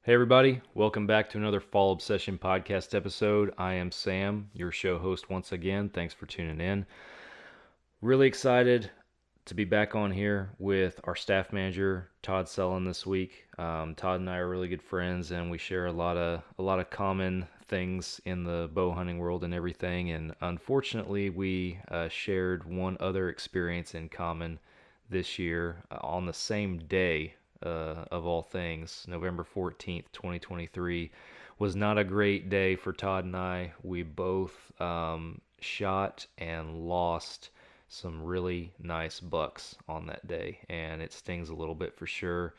Hey everybody, welcome back to another Fall Obsession podcast episode. I am Sam, your show host once again. Thanks for tuning in. Really excited to be back on here with our staff manager, Todd Sullen, this week. Todd and I are really good friends, and we share a lot of common things in the bow hunting world and everything. And unfortunately, we shared one other experience in common this year on the same day. Of all things, November 14th, 2023 was not a great day for Todd and I. We both shot and lost some really nice bucks on that day, and it stings a little bit for sure.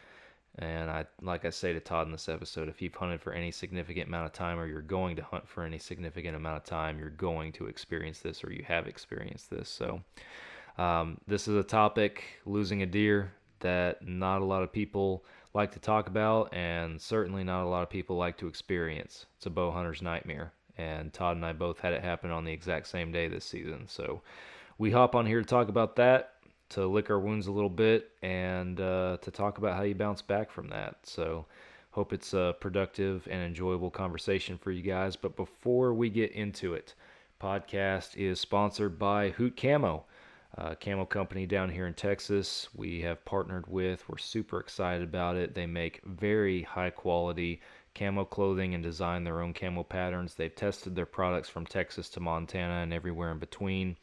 And like I say to Todd in this episode, if you've hunted for any significant amount of time, or you're going to hunt for any significant amount of time, you're going to experience this, or you have experienced this. So this is a topic, losing a deer, that not a lot of people like to talk about, and certainly not a lot of people like to experience. It's a bow hunter's nightmare, and Todd and I both had it happen on the exact same day this season. So we hop on here to talk about that, to lick our wounds a little bit, and to talk about how you bounce back from that. So hope it's a productive and enjoyable conversation for you guys. But before we get into it, podcast is sponsored by Hoot Camo. Camo company down here in Texas. We have partnered with. We're super excited about it. They make very high quality camo clothing and design their own camo patterns. They've tested their products from Texas to Montana and everywhere in between.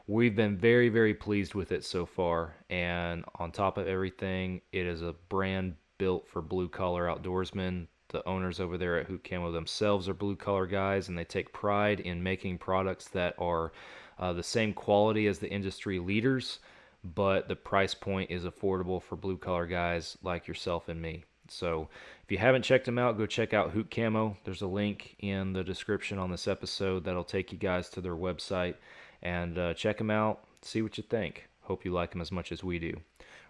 We've been very, very pleased with it so far. And on top of everything, it is a brand built for blue collar outdoorsmen. The owners over there at Hoot Camo themselves are blue collar guys, and they take pride in making products that are the same quality as the industry leaders, but the price point is affordable for blue collar guys like yourself and me. So if you haven't checked them out, go check out Hoot Camo. There's a link in the description on this episode that'll take you guys to their website, and check them out, see what you think. Hope you like them as much as we do.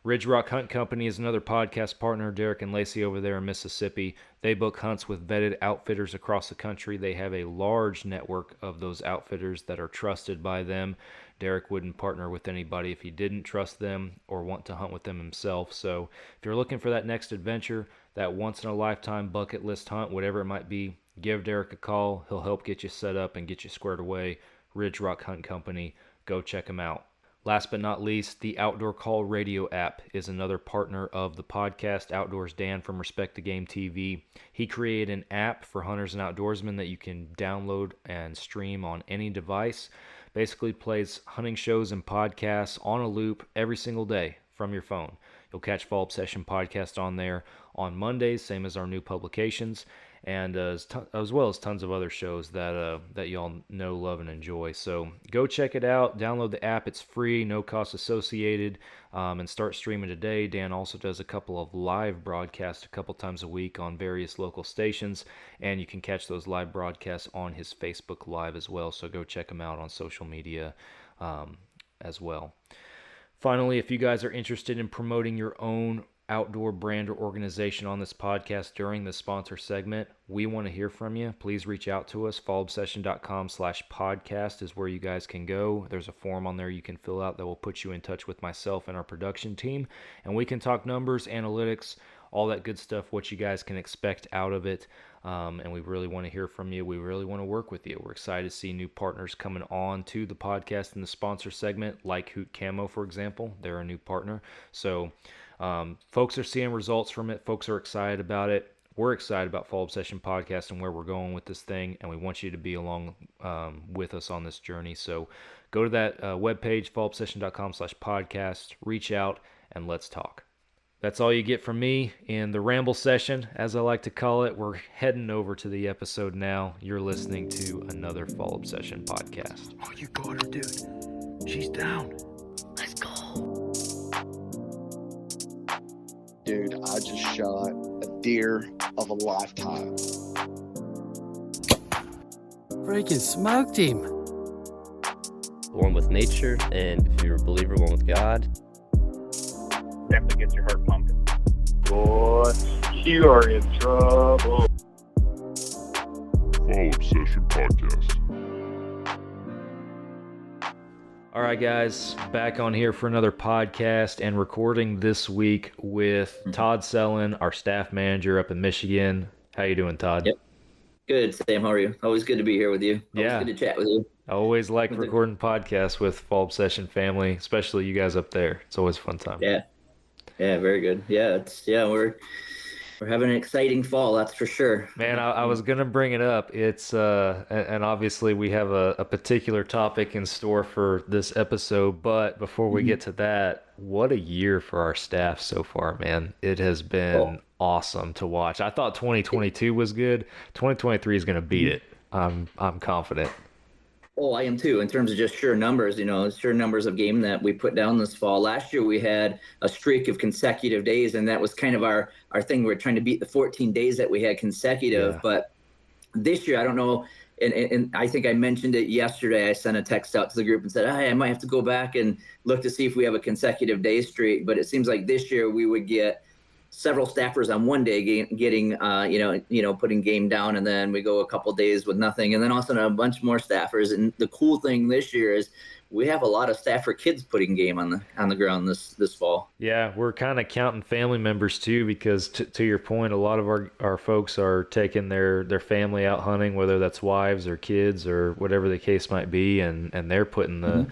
Ridge Rock Hunt Company is another podcast partner. Derek and Lacey over there in Mississippi. They book hunts with vetted outfitters across the country. They have a large network of those outfitters that are trusted by them. Derek wouldn't partner with anybody if he didn't trust them or want to hunt with them himself. So if you're looking for that next adventure, that once-in-a-lifetime bucket list hunt, whatever it might be, give Derek a call. He'll help get you set up and get you squared away. Ridge Rock Hunt Company. Go check them out. Last but not least, the Outdoor Call Radio app is another partner of the podcast. Outdoors Dan from Respect the Game TV. He created an app for hunters and outdoorsmen that you can download and stream on any device. Basically plays hunting shows and podcasts on a loop every single day from your phone. You'll catch Fall Obsession Podcast on there on Mondays, same as our new publications, and as well as tons of other shows that y'all know, love, and enjoy. So go check it out. Download the app. It's free, no cost associated, and start streaming today. Dan also does a couple of live broadcasts a couple times a week on various local stations, and you can catch those live broadcasts on his Facebook Live as well. So go check him out on social media as well. Finally, if you guys are interested in promoting your own outdoor brand or organization on this podcast during the sponsor segment, we want to hear from you. Please reach out to us. fallobsession.com/podcast is where you guys can go. There's a form on there you can fill out that will put you in touch with myself and our production team, and we can talk numbers, analytics, all that good stuff, what you guys can expect out of it. And we really want to hear from you. We really want to work with you. We're excited to see new partners coming on to the podcast in the sponsor segment, like Hoot Camo, for example. They're a new partner. So folks are seeing results from it. Folks are excited about it. We're excited about Fall Obsession Podcast and where we're going with this thing, and we want you to be along with us on this journey. So go to that webpage, fallobsession.com/podcast, reach out, and let's talk. That's all you get from me in the ramble session, as I like to call it. We're heading over to the episode now. You're listening to another Fall Obsession Podcast. Oh, you got her, dude. She's down. Let's go. Dude, I just shot a deer of a lifetime. Freaking smoked him. One with nature, and if you're a believer, one with God. Definitely gets your heart pumping. Boy, you are in trouble. Fall Obsession Podcast. All right, guys, back on here for another podcast and recording this week with Todd Sellin, our staff manager up in Michigan. How you doing, Todd? Yep. Good, Sam. How are you? Always good to be here with you. Always Yeah. good to chat with you. I always like recording podcasts with Fall Obsession family, especially you guys up there. It's always a fun time. Yeah. Yeah, very good. We're having an exciting fall, that's for sure. Man, I was gonna bring it up. It's and obviously we have a particular topic in store for this episode, but before we get to that, what a year for our staff so far, man. It has been awesome to watch. I thought 2022 was good. 2023 is gonna beat it. I'm confident. Oh, I am too, in terms of just sheer numbers, sheer numbers of game that we put down this fall. Last year we had a streak of consecutive days, and that was kind of our thing. We're trying to beat the 14 days that we had consecutive. Yeah. But this year, I don't know, and I think I mentioned it yesterday. I sent a text out to the group and said, hey, I might have to go back and look to see if we have a consecutive day streak. But it seems like this year we would get several staffers on one day getting putting game down, and then we go a couple days with nothing, and then also a bunch more staffers. And the cool thing this year is we have a lot of staffer kids putting game on the ground this fall. Yeah, we're kind of counting family members too, because to your point, a lot of our folks are taking their family out hunting, whether that's wives or kids or whatever the case might be, and they're putting the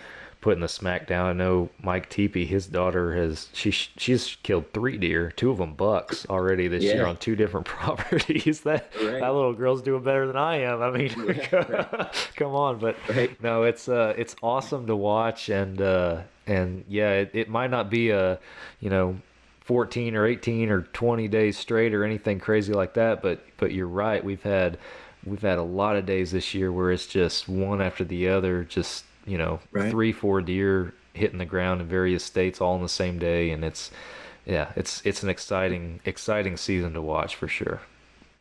smack down. I know Mike Teepee, his daughter she's killed 3 deer, 2 of them bucks already this year on 2 different properties. That little girl's doing better than I am. I mean, come on, but no, it's awesome to watch, and yeah, it might not be a 14 or 18 or 20 days straight or anything crazy like that, but you're right. We've had a lot of days this year where it's just one after the other, just 3-4 deer hitting the ground in various states all in the same day, and it's an exciting season to watch for sure.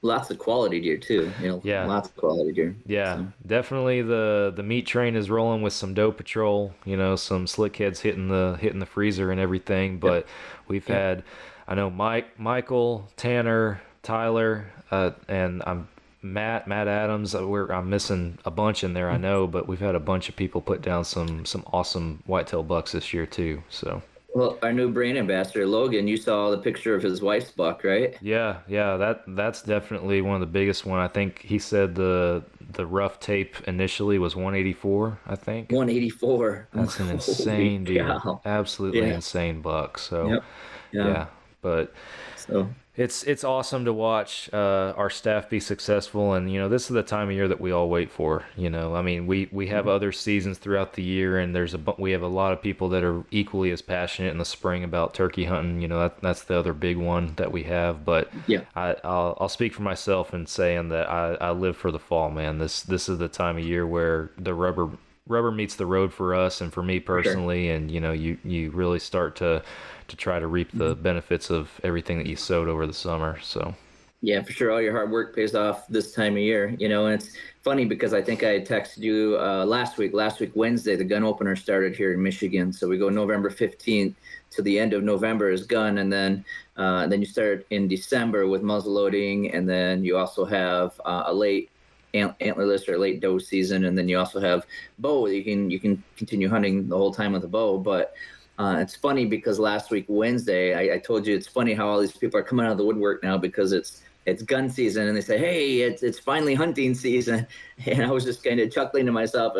Lots of quality deer too. Lots of quality deer. Yeah, so. Definitely the meat train is rolling with some doe patrol. some slick heads hitting the freezer and everything. But we've had, I know Michael, Tanner, Tyler, and Matt Adams. I'm missing a bunch in there, I know, but we've had a bunch of people put down some awesome whitetail bucks this year too. So. Well, our new brand ambassador, Logan, you saw the picture of his wife's buck, right? Yeah, that's definitely one of the biggest one. I think he said the rough tape initially was 184, I think. 184. That's an insane deer. Absolutely insane buck. So, but so it's awesome to watch our staff be successful, and this is the time of year that we all wait for. I mean, we have other seasons throughout the year, and we have a lot of people that are equally as passionate in the spring about turkey hunting. That's the other big one that we have. But I'll speak for myself in saying that I live for the fall, man. This is the time of year where the rubber meets the road for us and for me personally, and you really start to try to reap the benefits of everything that you sowed over the summer. So yeah, for sure, all your hard work pays off this time of year. And it's funny because I think I texted you last week Wednesday, the gun opener started here in Michigan. So we go November 15th to the end of November is gun, and then you start in December with muzzle loading, and then you also have a late antlerless or late doe season, and then you also have bow. You can continue hunting the whole time with a bow. But it's funny because last week Wednesday, I told you it's funny how all these people are coming out of the woodwork now because it's gun season, and they say, hey, it's finally hunting season. And I was just kind of chuckling to myself,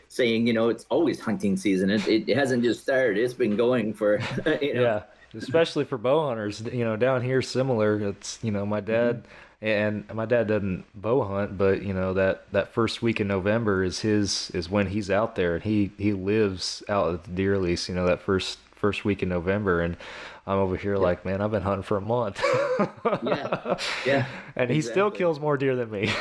saying, it's always hunting season. It hasn't just started. It's been going for yeah, especially for bow hunters. Down here similar. It's my dad. And my dad doesn't bow hunt, but that first week in November is when he's out there, and he lives out at the deer lease. That first week in November, and I'm over here like, man, I've been hunting for a month. yeah. And he still kills more deer than me.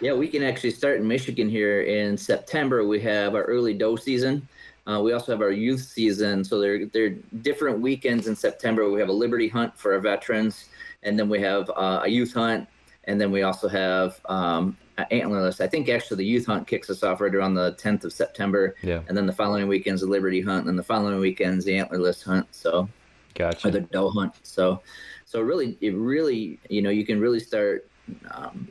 Yeah. We can actually start in Michigan here in September. We have our early doe season. We also have our youth season. So they're different weekends in September. We have a Liberty hunt for our veterans. And then we have a youth hunt, and then we also have antlerless. I think actually the youth hunt kicks us off right around the 10th of September. Yeah. And then the following weekend's the Liberty hunt, and then the following weekend's the antlerless hunt. So, gotcha. Or the doe hunt. So really, you can really start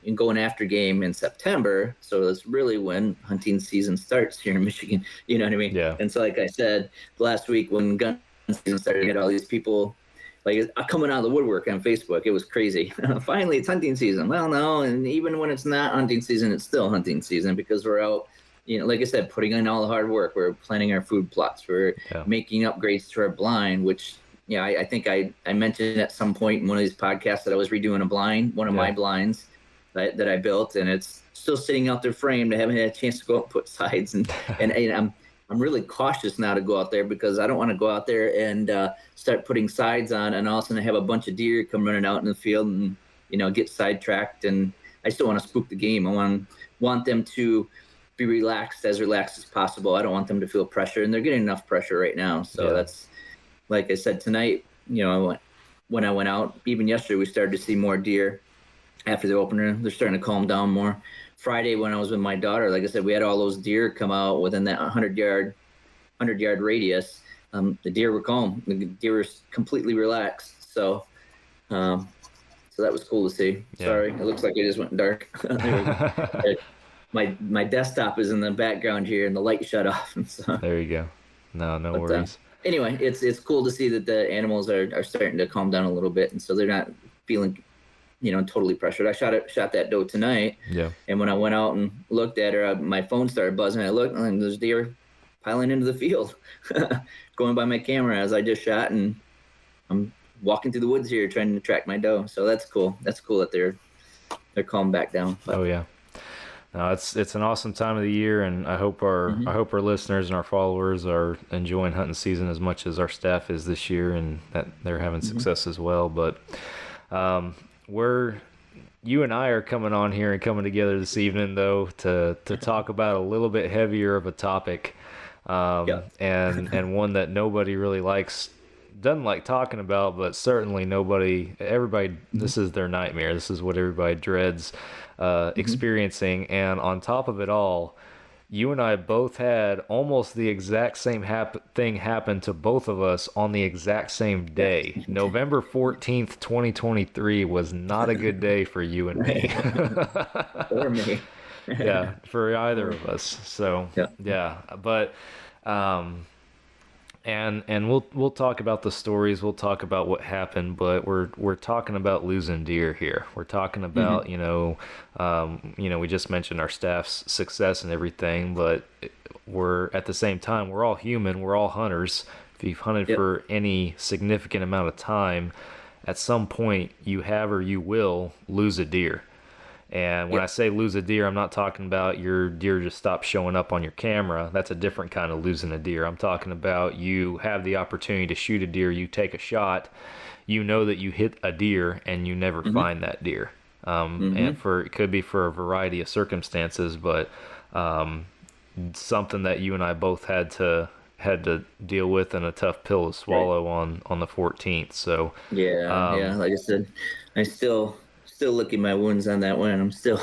and going after game in September. So that's really when hunting season starts here in Michigan. You know what I mean? Yeah. And so, like I said, last week when gun season started, I had all these people like coming out of the woodwork on Facebook. It was crazy. Finally, it's hunting season. Well, no, and even when it's not hunting season, it's still hunting season because we're out, like I said, putting in all the hard work. We're planning our food plots. We're making upgrades to our blind, which, I think I mentioned at some point in one of these podcasts that I was redoing a blind, one of my blinds that I built, and it's still sitting out there framed. I haven't had a chance to go out and put sides, and I'm really cautious now to go out there because I don't want to go out there and start putting sides on and all of a sudden have a bunch of deer come running out in the field and, get sidetracked. And I still want to spook the game. I want them to be relaxed as possible. I don't want them to feel pressure, and they're getting enough pressure right now. So that's, like I said, tonight, when I went out, even yesterday, we started to see more deer after the opener. They're starting to calm down more. Friday when I was with my daughter, like I said, we had all those deer come out within that 100-yard radius. The deer were calm. The deer were completely relaxed. So that was cool to see. Yeah. Sorry, it looks like it just went dark. my desktop is in the background here, and the light shut off. And so, there you go. No worries. Anyway, it's cool to see that the animals are starting to calm down a little bit, and so they're not feeling totally pressured. I shot that doe tonight. Yeah. And when I went out and looked at her, my phone started buzzing. I looked, and there's deer piling into the field, going by my camera as I just shot, and I'm walking through the woods here trying to track my doe. So that's cool. That's cool that they're calmed back down. But, oh yeah. No, it's an awesome time of the year, and I hope our listeners and our followers are enjoying hunting season as much as our staff is this year, and that they're having success as well. But you and I are coming on here and coming together this evening, though, to talk about a little bit heavier of a topic, and one that nobody really doesn't like talking about, but certainly everybody, this is their nightmare. This is what everybody dreads experiencing. And on top of it all, you and I both had almost the exact same thing happen to both of us on the exact same day. November 14th, 2023 was not a good day for you and me. Or me. Yeah, for either of us. So, but and we'll talk about the stories, we'll talk about what happened, but we're talking about losing deer here. We're talking about we just mentioned our staff's success and everything, but we're at the same time, we're all human, we're all hunters. If you've hunted for any significant amount of time, at some point you have or you will lose a deer. And when I say lose a deer, I'm not talking about your deer just stops showing up on your camera. That's a different kind of losing a deer. I'm talking about you have the opportunity to shoot a deer, you take a shot, you know that you hit a deer, and you never find that deer. And it could be for a variety of circumstances, but something that you and I both had to deal with, and a tough pill to swallow on the 14th. So like I said, I still licking my wounds on that one. I'm still,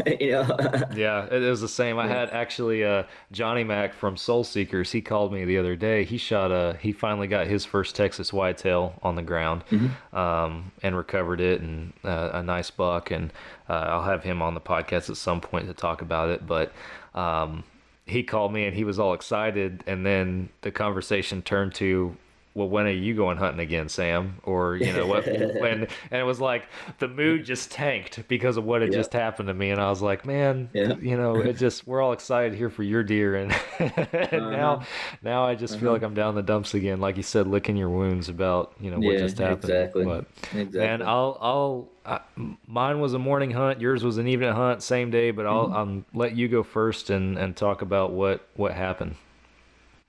Yeah, it was the same. I had actually Johnny Mac from Soul Seekers. He called me the other day. He finally got his first Texas whitetail on the ground, and recovered it, and a nice buck. And I'll have him on the podcast at some point to talk about it. But he called me and he was all excited, and then the conversation turned to, well, when are you going hunting again, Sam? Or, when, and it was like the mood just tanked because of what had just happened to me. And I was like, man, we're all excited here for your deer. And, now I just feel like I'm down the dumps again. Like you said, licking your wounds about, what just happened. Exactly. But, and mine was a morning hunt. Yours was an evening hunt, same day, but I'll let you go first and talk about what happened.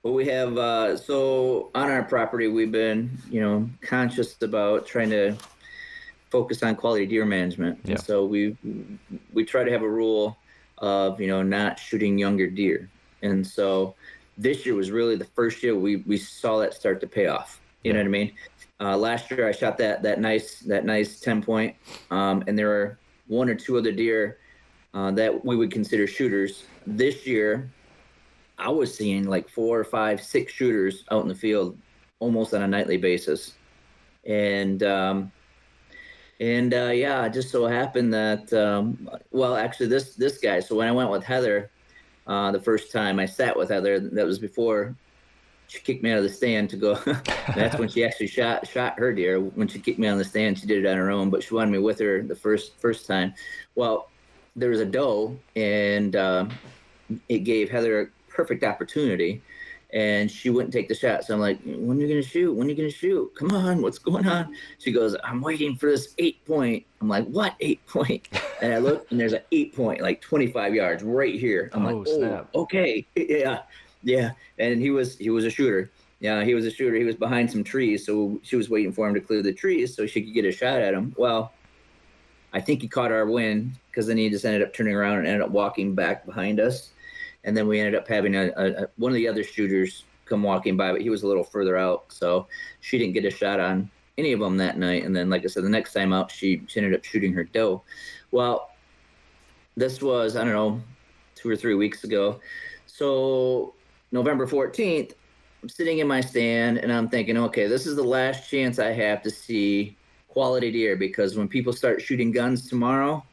Well, we have, so on our property, we've been, conscious about trying to focus on quality deer management. Yeah. And so we try to have a rule of, not shooting younger deer. And so this year was really the first year we saw that start to pay off. You know what I mean? Last year I shot that nice 10 point, and there were one or two other deer that we would consider shooters. This year, I was seeing like 4, 5, 6 shooters out in the field almost on a nightly basis. And And yeah, it just so happened that well, actually, this guy. So when I went with Heather the first time, I sat with Heather. That was before she kicked me out of the stand to go. That's when she actually shot her deer. When she kicked me on the stand, she did it on her own, but she wanted me with her the first time. Well, there was a doe, and it gave Heather a perfect opportunity, and she wouldn't take the shot. So I'm like, when are you gonna shoot? When are you gonna shoot? Come on, what's going on? She goes, I'm waiting for this 8-point. I'm like, what 8-point? And I look, and there's an 8-point, like 25 yards right here. I'm like, snap. okay, yeah. And he was a shooter. Yeah, he was a shooter. He was behind some trees, so she was waiting for him to clear the trees so she could get a shot at him. Well, I think he caught our wind, because then he just ended up turning around and ended up walking back behind us. And then we ended up having one of the other shooters come walking by, but he was a little further out, so she didn't get a shot on any of them that night. And then, like I said, the next time out, she ended up shooting her doe. Well, this was, I don't know, 2 or 3 weeks ago. So November 14th, I'm sitting in my stand, and I'm thinking, okay, this is the last chance I have to see quality deer, because when people start shooting guns tomorrow,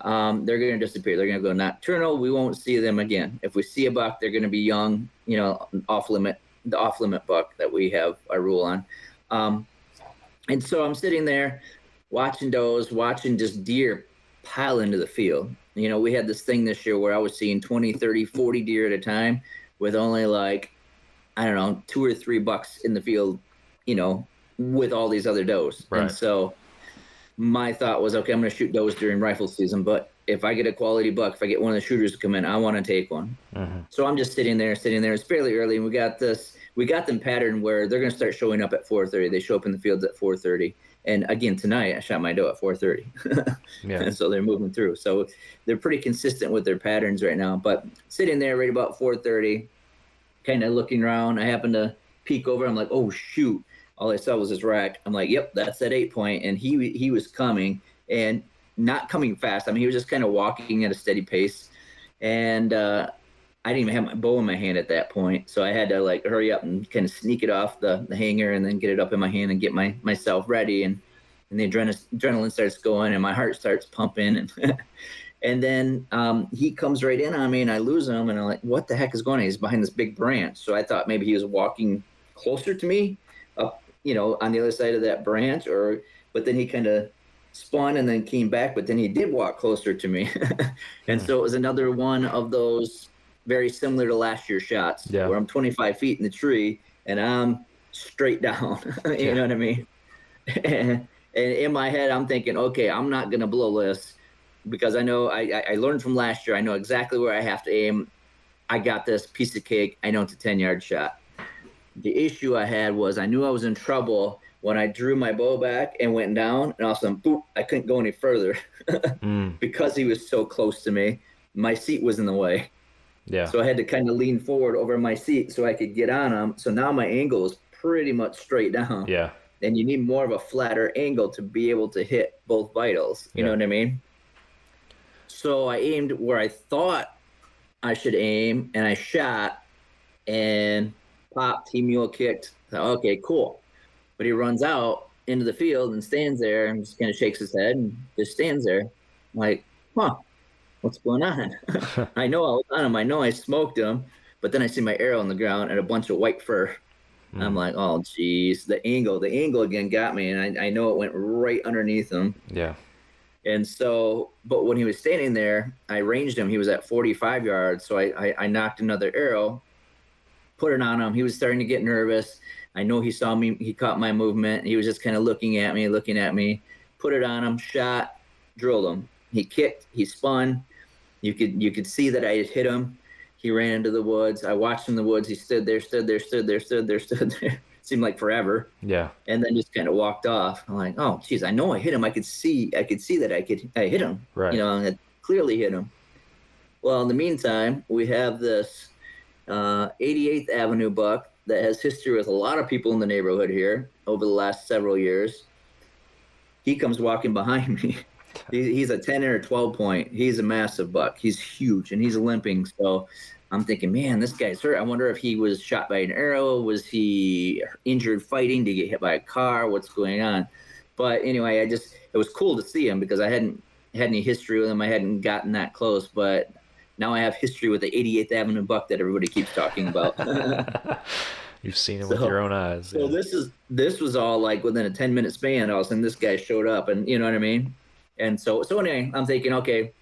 they're going to disappear. They're going to go nocturnal. We won't see them again. If we see a buck, they're going to be young, the off-limit buck that we have our rule on. And so I'm sitting there watching does, watching just deer pile into the field. We had this thing this year where I was seeing 20, 30, 40 deer at a time with only like, I don't know, 2 or 3 bucks in the field, with all these other does. Right. And so my thought was, okay, I'm going to shoot does during rifle season, but if I get a quality buck, if I get one of the shooters to come in, I want to take one. Mm-hmm. So I'm just sitting there. It's fairly early, and we got them patterned where they're going to start showing up at 4:30. They show up in the fields at 4:30. And again, tonight I shot my doe at 4:30. Yeah. And so they're moving through. So they're pretty consistent with their patterns right now. But sitting there right about 4:30, kind of looking around, I happened to peek over. I'm like, oh shoot! All I saw was his rack. I'm like, yep, that's that 8-point. And he was coming, and not coming fast. I mean, he was just kind of walking at a steady pace. And I didn't even have my bow in my hand at that point. So I had to like hurry up and kind of sneak it off the hanger and then get it up in my hand and get myself ready. And the adrenaline starts going and my heart starts pumping. And and then he comes right in on me and I lose him. And I'm like, what the heck is going on? He's behind this big branch. So I thought maybe he was walking closer to me up, on the other side of that branch, but then he kind of spun and then came back, but then he did walk closer to me. And so it was another one of those very similar to last year's shots, where I'm 25 feet in the tree and I'm straight down. You know what I mean? And in my head, I'm thinking, okay, I'm not going to blow this, because I know I learned from last year. I know exactly where I have to aim. I got this piece of cake. I know it's a 10-yard shot. The issue I had was I knew I was in trouble when I drew my bow back and went down, and all of a sudden, boop, I couldn't go any further because he was so close to me. My seat was in the way. Yeah. So I had to kind of lean forward over my seat so I could get on him. So now my angle is pretty much straight down. Yeah. And you need more of a flatter angle to be able to hit both vitals. You know what I mean? So I aimed where I thought I should aim, and I shot and popped. He mule kicked. Okay, cool. But he runs out into the field and stands there and just kind of shakes his head and just stands there. I'm like, what's going on? I know I was on him. I know I smoked him. But then I see my arrow on the ground and a bunch of white fur. I'm like, oh, geez. The angle again got me. And I know it went right underneath him. Yeah. And so, but when he was standing there, I ranged him. He was at 45 yards. So I knocked another arrow, put it on him. He was starting to get nervous. I know he saw me. He caught my movement. He was just kind of looking at me, put it on him, shot, drilled him. He kicked, he spun. You could see that I had hit him. He ran into the woods. I watched him in the woods. He stood there. Seemed like forever. Yeah. And then just kind of walked off. I'm like, oh, geez, I know I hit him. I could see that I hit him. Right. I had clearly hit him. Well, in the meantime, we have this 88th Avenue buck that has history with a lot of people in the neighborhood here over the last several years. He comes walking behind me. He's a 10 or 12 point. He's a massive buck. He's huge, and he's limping. So I'm thinking, man, this guy's hurt. I wonder if he was shot by an arrow. Was he injured fighting? Did he get hit by a car? What's going on? But anyway, it was cool to see him because I hadn't had any history with him. I hadn't gotten that close, but now I have history with the 88th Avenue buck that everybody keeps talking about. You've seen him with your own eyes. So this was all like within a 10-minute span. All of a sudden, this guy showed up, and you know what I mean. And so anyway, I'm thinking, okay,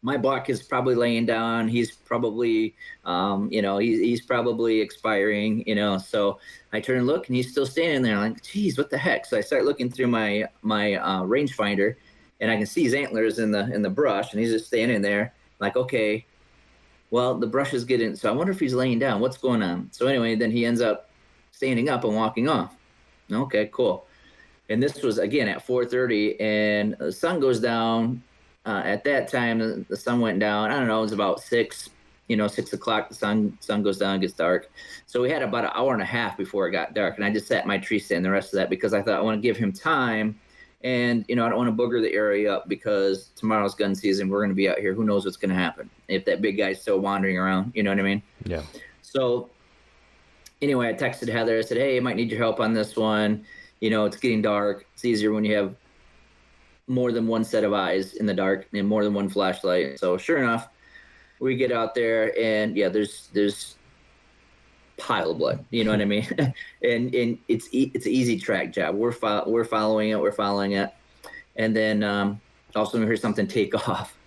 my buck is probably laying down. He's probably, he's probably expiring, So I turn and look, and he's still standing there. I'm like, geez, what the heck? So I start looking through my rangefinder, and I can see his antlers in the brush, and he's just standing there. Like, okay, well, the brush is getting. So I wonder if he's laying down. What's going on? So anyway, then he ends up standing up and walking off. Okay, cool. And this was again at 4:30, and the sun goes down. At that time, the sun went down. I don't know, it was about 6 o'clock. The sun goes down, gets dark. So we had about an hour and a half before it got dark. And I just sat in my tree stand the rest of that because I thought I want to give him time. And, I don't want to booger the area up because tomorrow's gun season. We're going to be out here. Who knows what's going to happen if that big guy's still wandering around. You know what I mean? Yeah. So anyway, I texted Heather. I said, hey, I might need your help on this one. It's getting dark. It's easier when you have more than one set of eyes in the dark and more than one flashlight. So sure enough, we get out there and yeah, there's pile of blood. You know what I mean? and it's an easy track job. We're following it. And then also we heard something take off.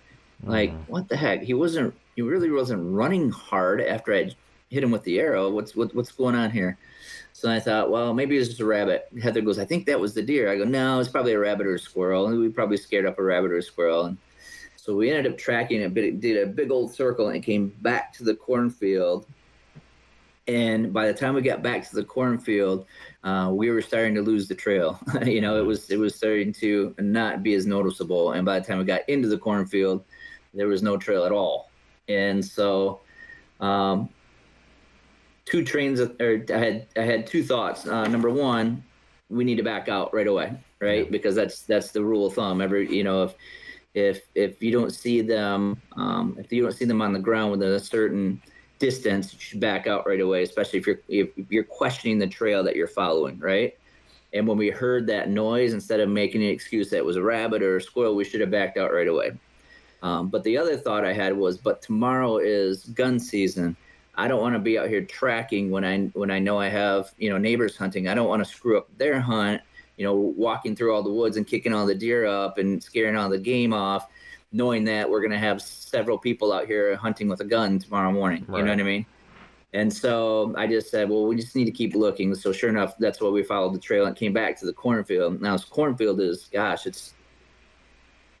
Like, what the heck? He really wasn't running hard after I hit him with the arrow. What's going on here? So I thought, well, maybe it was just a rabbit. Heather goes, I think that was the deer. I go, no, it's probably a rabbit or a squirrel. And we probably scared up a rabbit or a squirrel. And so we ended up tracking it, did a big old circle, and it came back to the cornfield. And by the time we got back to the cornfield, we were starting to lose the trail. It was starting to not be as noticeable. And by the time we got into the cornfield, there was no trail at all. And so I had two thoughts. Number one, we need to back out right away, right? Yeah. Because that's the rule of thumb. If you don't see them, if you don't see them on the ground within a certain distance, you should back out right away, especially if you're questioning the trail that you're following, right? And when we heard that noise, instead of making an excuse that it was a rabbit or a squirrel, we should have backed out right away. But the other thought I had was, but tomorrow is gun season. I don't want to be out here tracking when I know I have, neighbors hunting. I don't want to screw up their hunt, walking through all the woods and kicking all the deer up and scaring all the game off, knowing that we're going to have several people out here hunting with a gun tomorrow morning. Right. You know what I mean? And so I just said, well, we just need to keep looking. So sure enough, that's why we followed the trail and came back to the cornfield. Now this cornfield is, it's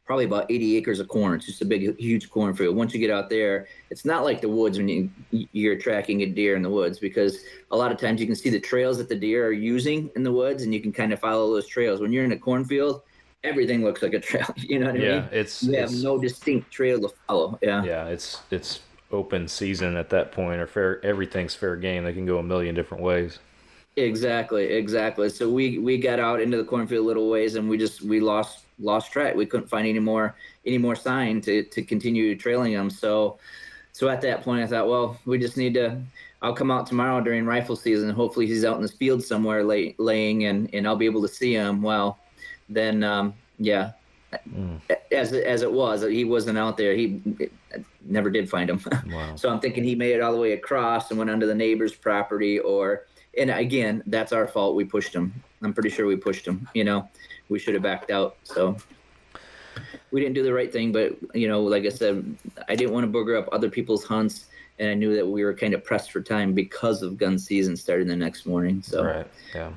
probably about 80 acres of corn. It's just a big, huge cornfield. Once you get out there, it's not like the woods when you're tracking a deer in the woods, because a lot of times you can see the trails that the deer are using in the woods, and you can kind of follow those trails. When you're in a cornfield, everything looks like a trail. You know what I mean? Yeah, you have no distinct trail to follow. Yeah. Yeah, it's open season at that point, or everything's fair game. They can go a million different ways. Exactly. So we got out into the cornfield a little ways, and we lost track. We couldn't find any more sign to continue trailing them. So at that point I thought, well, we just need to, I'll come out tomorrow during rifle season. Hopefully he's out in this field somewhere laying, and I'll be able to see him. Well, then, as it was, he wasn't out there. He never did find him. Wow. So I'm thinking he made it all the way across and went onto the neighbor's property, and again, that's our fault. We pushed him. I'm pretty sure we pushed him. We should have backed out. So we didn't do the right thing, but like I said, I didn't want to booger up other people's hunts, and I knew that we were kind of pressed for time because of gun season starting the next morning. So, right. Yeah.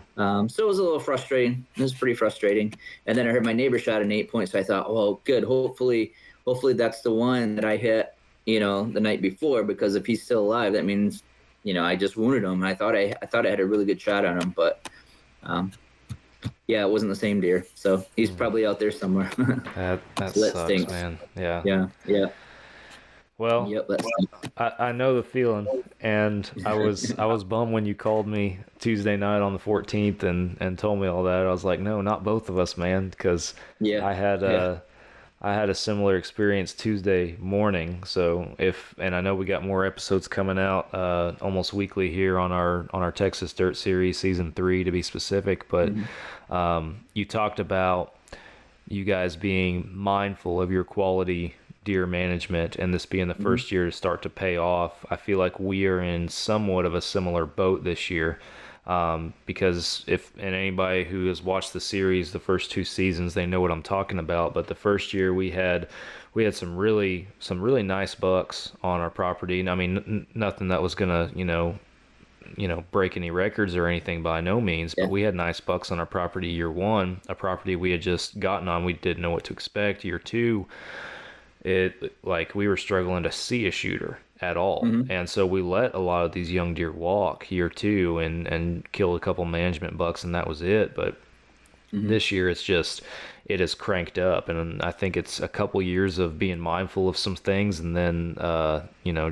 So it was a little frustrating. It was pretty frustrating. And then I heard my neighbor shot an 8-point, so I thought, well, good. Hopefully that's the one that I hit, the night before, because if he's still alive, that means, I just wounded him. I thought I had a really good shot on him, but it wasn't the same deer. So he's probably out there somewhere. That So sucks, stinks. man. Yeah. Yeah. Well, Yep, I know the feeling, and I was bummed when you called me Tuesday night on the 14th and told me all that. I was like, no, not both of us, man, because I I had a similar experience Tuesday morning. So and I know we got more episodes coming out almost weekly here on our Texas Dirt Series season 3 to be specific. But you talked about you guys being mindful of your quality deer management, and this being the first year to start to pay off. I feel like we are in somewhat of a similar boat this year. Because and anybody who has watched the series, the first 2 seasons, they know what I'm talking about. But the first year we had some really nice bucks on our property. I mean, nothing that was gonna break any records or anything by no means. But we had nice bucks on our property year 1, a property we had just gotten on. We didn't know what to expect. Year 2, we were struggling to see a shooter at all. And so we let a lot of these young deer walk year 2 and killed a couple management bucks, and that was it. But this year it is cranked up, and I think it's a couple years of being mindful of some things, and then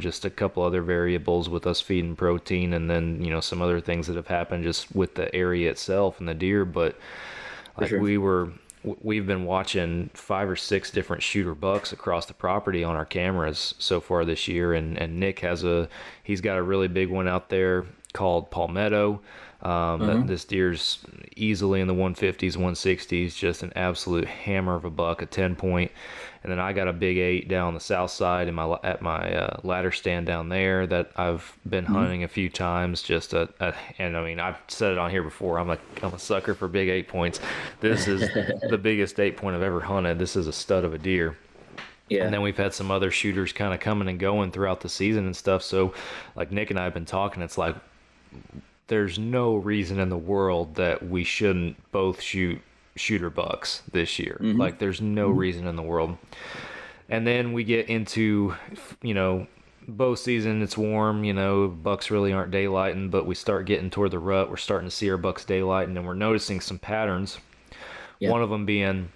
just a couple other variables with us feeding protein, and then some other things that have happened just with the area itself and the deer. But we've been watching 5 or 6 different shooter bucks across the property on our cameras so far this year, and Nick he's got a really big one out there called Palmetto. This deer's easily in the 150s, 160s, just an absolute hammer of a buck, a 10-point. And then I got a big 8 down on the south side at my ladder stand down there that I've been hunting a few times. And I mean, I've said it on here before. I'm a sucker for big 8 points. This is the biggest 8-point I've ever hunted. This is a stud of a deer. Yeah. And then we've had some other shooters kind of coming and going throughout the season and stuff. So, like Nick and I have been talking, it's like there's no reason in the world that we shouldn't both shoot shooter bucks this year. Like there's no reason in the world. And then we get into bow season. It's warm, bucks really aren't daylighting, but we start getting toward the rut. We're starting to see our bucks daylighting, and we're noticing some patterns. One of them being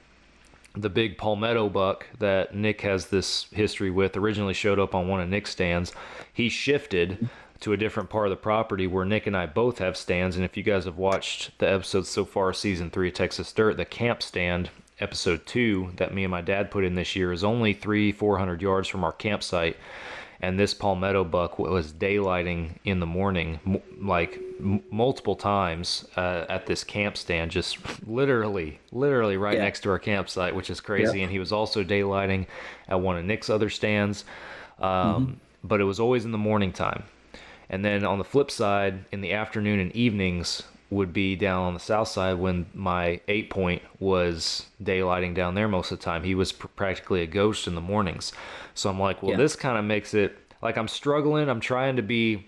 the big palmetto buck that Nick has this history with. Originally showed up on one of Nick's stands. He shifted to a different part of the property where Nick and I both have stands. And if you guys have watched the episodes so far, season 3 of Texas Dirt, the camp stand, episode 2, that me and my dad put in this year, is only 300-400 yards from our campsite. And this palmetto buck was daylighting in the morning, multiple times at this camp stand, just literally right next to our campsite, which is crazy. And he was also daylighting at one of Nick's other stands, but it was always in the morning time. And then on the flip side, in the afternoon and evenings would be down on the south side when my 8-point was daylighting down there most of the time. He was practically a ghost in the mornings. So I'm like, this kind of makes it like I'm struggling. I'm trying to be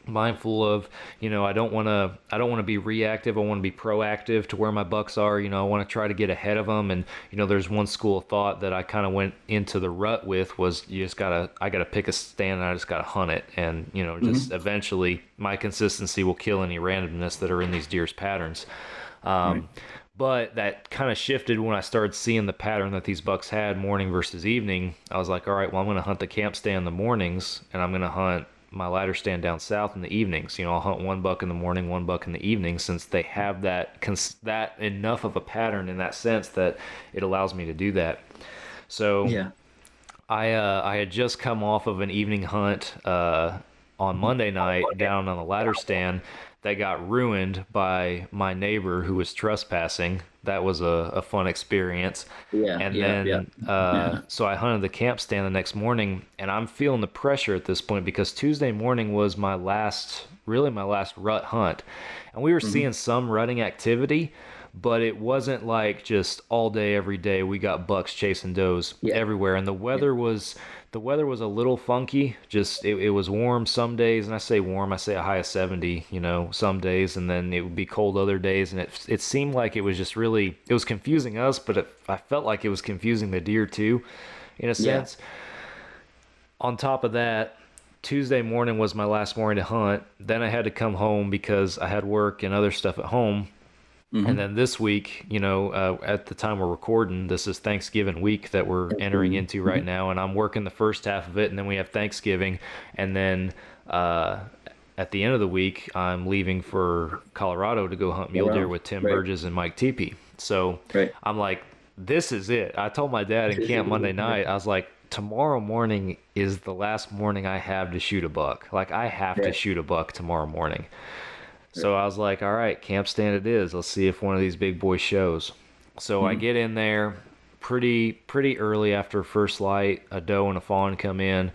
mindful of, I don't want to be reactive. I want to be proactive to where my bucks are. I want to try to get ahead of them. And there's one school of thought that I kind of went into the rut with was I gotta pick a stand and I just gotta hunt it. And just eventually my consistency will kill any randomness that are in these deer's patterns. But that kind of shifted when I started seeing the pattern that these bucks had morning versus evening. I was like, all right, well, I'm going to hunt the camp stand in the mornings, and I'm going to hunt my ladder stand down south in the evenings. I'll hunt 1 buck in the morning, 1 buck in the evening, since they have that enough of a pattern in that sense that it allows me to do that. So I had just come off of an evening hunt on Monday night down on the ladder stand that got ruined by my neighbor who was trespassing. That was a fun experience. So I hunted the camp stand the next morning, and I'm feeling the pressure at this point because Tuesday morning was my last rut hunt. And we were seeing some rutting activity, but it wasn't like just all day, every day. We got bucks chasing does everywhere. And the weather was a little funky. Just it was warm some days, and I say warm, I say a high of 70, some days, and then it would be cold other days. And it seemed like it was just really, it was confusing us, but I felt like it was confusing the deer too, in a sense. On top of that, Tuesday morning was my last morning to hunt. Then I had to come home because I had work and other stuff at home. And then this week, at the time we're recording, this is Thanksgiving week that we're entering into right now, and I'm working the first half of it, and then we have Thanksgiving, and then at the end of the week, I'm leaving for Colorado to go hunt mule deer with Tim Burgess and Mike Teepee. So I'm like, this is it. I told my dad in camp Monday night, I was like, tomorrow morning is the last morning I have to shoot a buck. Like, I have to shoot a buck tomorrow morning. So I was like, all right, camp stand it is. Let's see if one of these big boys shows. So I get in there pretty early after first light. A doe and a fawn come in.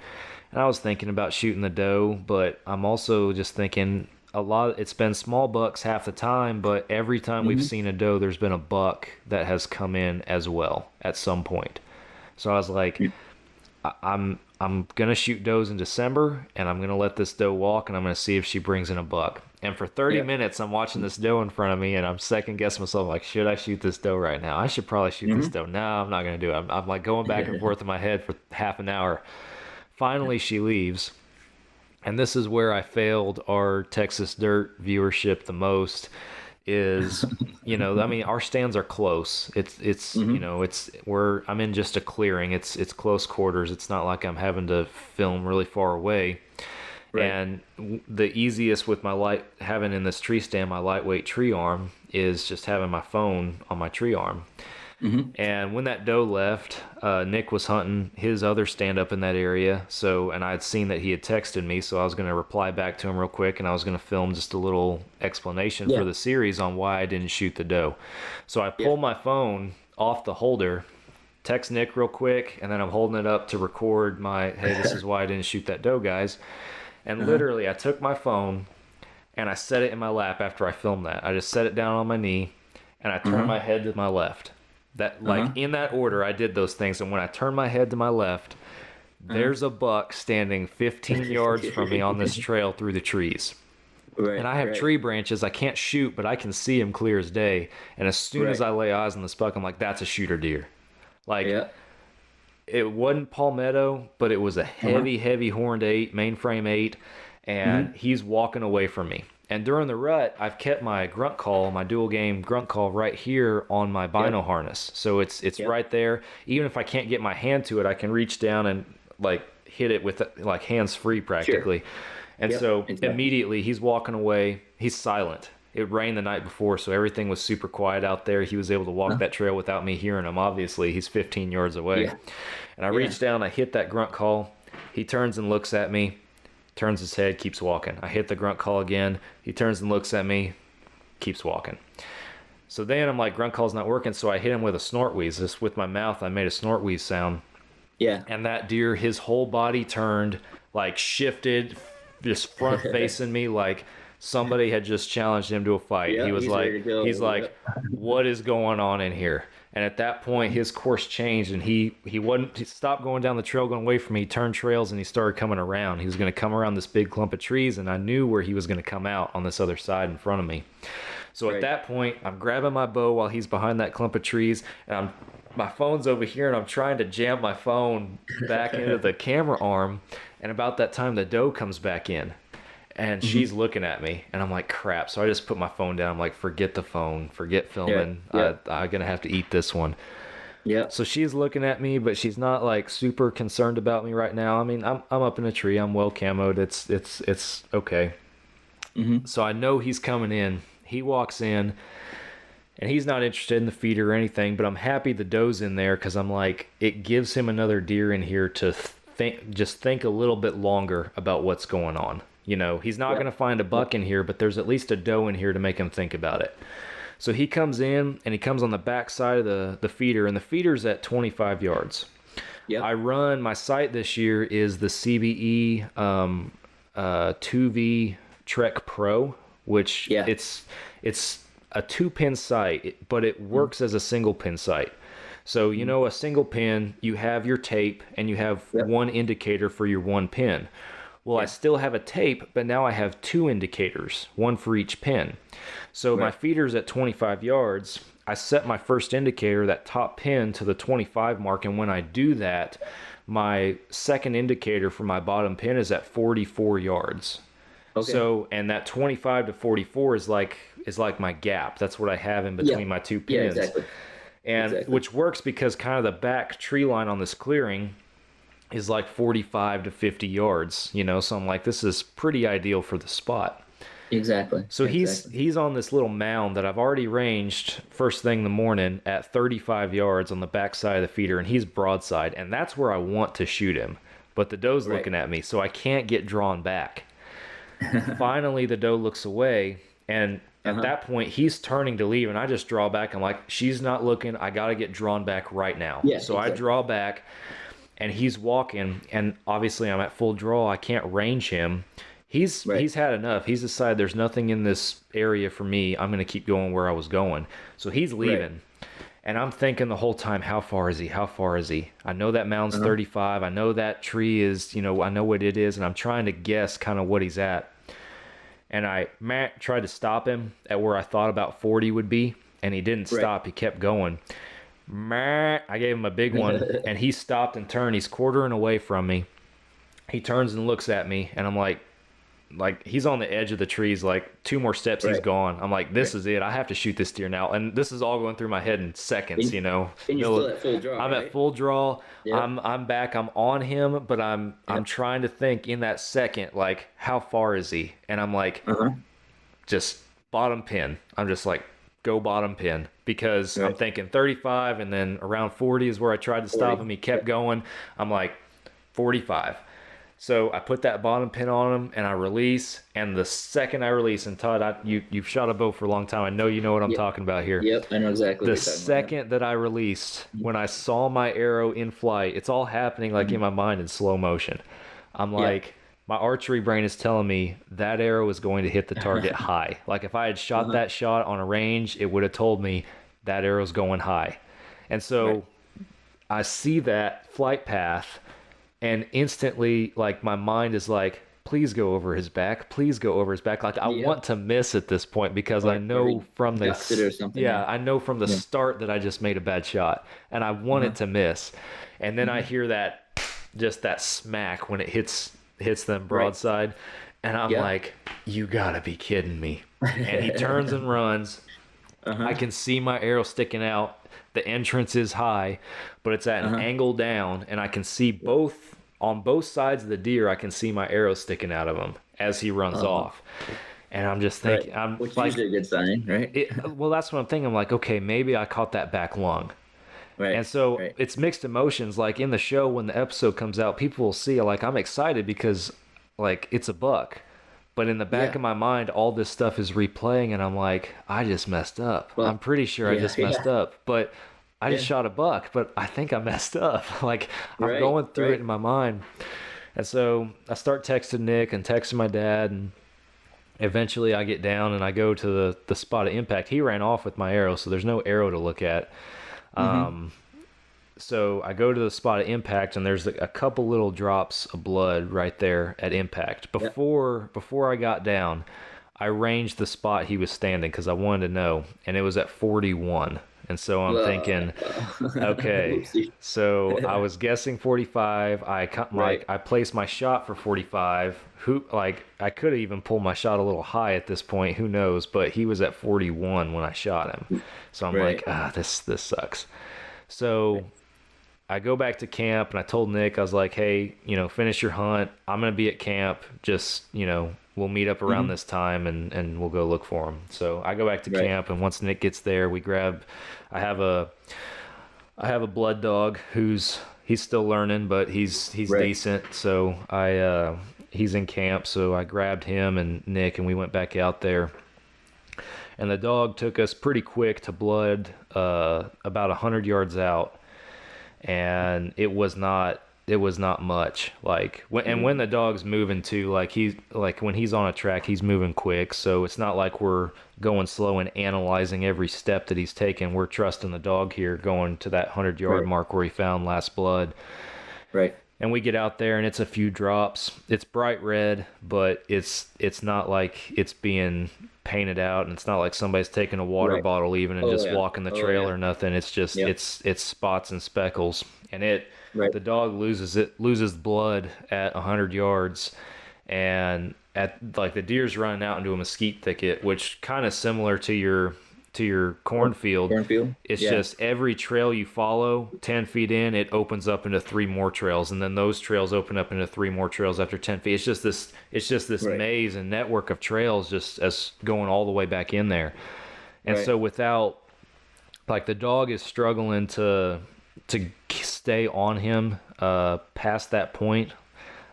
And I was thinking about shooting the doe, but I'm also just thinking it's been small bucks half the time, but every time we've seen a doe, there's been a buck that has come in as well at some point. So I was like, I'm going to shoot does in December, and I'm going to let this doe walk, and I'm going to see if she brings in a buck. And for 30 minutes, I'm watching this doe in front of me, and I'm second guessing myself, like, should I shoot this doe right now? I should probably shoot this doe. No, I'm not going to do it. I'm like going back and forth in my head for half an hour. Finally, she leaves. And this is where I failed our Texas Dirt viewership the most is, you know, I mean, our stands are close. It's you know, I'm in just a clearing. It's close quarters. It's not like I'm having to film really far away. Right. And the easiest with having in this tree stand, my lightweight tree arm, is just having my phone on my tree arm. And when that doe left, Nick was hunting his other stand up in that area. And I had seen that he had texted me, so I was going to reply back to him real quick, and I was going to film just a little explanation for the series on why I didn't shoot the doe. So I pulled my phone off the holder, text Nick real quick, and then I'm holding it up to record hey, this is why I didn't shoot that doe, guys. And literally, I took my phone and I set it in my lap after I filmed that. I just set it down on my knee, and I turned my head to my left. That in that order, I did those things. And when I turned my head to my left, there's a buck standing 15 yards from me on this trail through the trees. Right, and I have tree branches. I can't shoot, but I can see him clear as day. And as soon as I lay eyes on this buck, I'm like, that's a shooter deer. Like, it wasn't palmetto, but it was a heavy horned 8, mainframe 8. And he's walking away from me. And during the rut, I've kept my grunt call, my dual game grunt call right here on my bino harness. So it's right there. Even if I can't get my hand to it, I can reach down and like hit it with like hands free practically. Sure. And so immediately he's walking away. He's silent. It rained the night before, so everything was super quiet out there. He was able to walk that trail without me hearing him. Obviously, he's 15 yards away. And I reach down, I hit that grunt call. He turns and looks at me. Turns his head, keeps walking. I hit the grunt call again. He turns and looks at me, keeps walking. So then I'm like, grunt call's not working, so I hit him with a snort wheeze. Just with my mouth, I made a snort wheeze sound. Yeah. And that deer, his whole body turned, like shifted, just front facing me like somebody had just challenged him to a fight. He was he's like, what is going on in here? And at that point, his course changed, and he stopped going down the trail, going away from me. He turned trails, and he started coming around. He was going to come around this big clump of trees, and I knew where he was going to come out on this other side in front of me. So at that point, I'm grabbing my bow while he's behind that clump of trees, and my phone's over here, and I'm trying to jam my phone back into the camera arm. And about that time, the doe comes back in. And she's looking at me, and I'm like, crap. So I just put my phone down. I'm like, forget the phone, forget filming. I'm going to have to eat this one. Yeah. So she's looking at me, but she's not like super concerned about me right now. I mean, I'm up in a tree. I'm well camoed. It's okay. So I know he's coming in. He walks in, and he's not interested in the feeder or anything, but I'm happy the doe's in there because I'm like, it gives him another deer in here to think a little bit longer about what's going on. You know, he's not going to find a buck in here, but there's at least a doe in here to make him think about it. So he comes in, and he comes on the back side of the feeder, and the feeder's at 25 yards. I run, my sight this year is the CBE 2V Trek Pro, which it's a 2-pin sight, but it works as a single pin sight. So, you know, a single pin, you have your tape, and you have one indicator for your one pin. Well, I still have a tape, but now I have 2 indicators, one for each pin. So my feeder's at 25 yards. I set my first indicator, that top pin, to the 25 mark, and when I do that, my second indicator for my bottom pin is at 44 yards. Okay. So, and that 25 to 44 is like my gap. That's what I have in between my 2 pins. Yeah, exactly. And which works because kind of the back tree line on this clearing is like 45 to 50 yards, you know, so I'm like, this is pretty ideal for the spot. Exactly. So Exactly. he's on this little mound that I've already ranged first thing in the morning at 35 yards on the backside of the feeder, and he's broadside, and that's where I want to shoot him. But the doe's Right. looking at me, so I can't get drawn back. Finally, the doe looks away, and at Uh-huh. that point, he's turning to leave, and I just draw back. I'm like, she's not looking. I got to get drawn back right now. Yeah, So I exactly. draw back, and he's walking, and obviously I'm at full draw. I can't range him. Right. He's had enough. He's decided there's nothing in this area for me. I'm going to keep going where I was going. So he's leaving. And I'm thinking the whole time, how far is he? How far is he? I know that mound's 35. I know that tree is, I know what it is. And I'm trying to guess kind of what he's at. And Matt tried to stop him at where I thought about 40 would be. And he didn't stop. He kept going. Matt, I gave him a big one. And he stopped and turned. He's quartering away from me. He turns and looks at me. And I'm like he's on the edge of the trees, like 2 more steps, he's gone. I'm like, this is it. I have to shoot this deer now. And this is all going through my head in seconds, And you're still at full draw. I'm right? at full draw. Yep. I'm back. I'm on him, but I'm trying to think in that second, like, how far is he? And I'm like, just bottom pin. I'm just like, go bottom pin, because I'm thinking 35, and then around 40 is where I tried to stop him. He kept going. I'm like, 45. So I put that bottom pin on him, and I release. And the second I release, and Todd, you've shot a bow for a long time. I know you know what I'm talking about here. Yep, I know exactly The what you're talking second that I released, when I saw my arrow in flight, it's all happening like in my mind in slow motion. I'm like, my archery brain is telling me that arrow is going to hit the target high. Like if I had shot that shot on a range, it would have told me that arrow's going high. And so I see that flight path, and instantly, like, my mind is like, please go over his back. Please go over his back. Like, I want to miss at this point, because I know from the I know from the start that I just made a bad shot, and I want it to miss. And then I hear that, just that smack when it hits them broadside, and I'm like, you gotta be kidding me. And he turns and runs. I can see my arrow sticking out. The entrance is high, but it's at an angle down, and I can see on both sides of the deer. I can see my arrow sticking out of him as he runs off. And I'm just thinking, which is like, usually a good sign, right? well, that's what I'm thinking. I'm like, okay, maybe I caught that back lung. And so it's mixed emotions. Like in the show, when the episode comes out, people will see, like, I'm excited because, like, it's a buck. But in the back of my mind, all this stuff is replaying, and I'm like, I just messed up. Well, I'm pretty sure I just messed up. But I just shot a buck, but I think I messed up. Like, I'm going through it in my mind. And so I start texting Nick and texting my dad, and eventually I get down and I go to the spot of impact. He ran off with my arrow, so there's no arrow to look at. So I go to the spot of impact, and there's a couple little drops of blood right there at impact. Before I got down, I ranged the spot he was standing because I wanted to know, and it was at 41. And so I'm thinking, okay, so I was guessing 45. I placed my shot for 45. I could have even pulled my shot a little high at this point. Who knows? But he was at 41 when I shot him. So I'm like, this sucks. So I go back to camp, and I told Nick, I was like, hey, finish your hunt. I'm going to be at camp. Just, we'll meet up around this time, and we'll go look for him. So I go back to camp, and once Nick gets there, I have a blood dog he's still learning, but he's decent. So he's in camp. So I grabbed him and Nick, and we went back out there. And the dog took us pretty quick to blood, about 100 yards out. And it was not much. Like when the dog's moving too, like when he's on a track, he's moving quick. So it's not like we're going slow and analyzing every step that he's taking. We're trusting the dog here, going to that 100-yard mark where he found last blood. Right. And we get out there, and it's a few drops. It's bright red, but it's not like it's being painted out, and it's not like somebody's taking a water bottle even and just walking the trail or nothing. It's just it's spots and speckles, and the dog loses blood at 100 yards, and at like the deer's running out into a mesquite thicket, which kind of similar to cornfield. It's Yeah. just every trail you follow 10 feet in, it opens up into 3 more trails, and then those trails open up into 3 more trails after 10 feet. It's just this Right. maze and network of trails just as going all the way back in there. And Right. so without, like, the dog is struggling to stay on him past that point.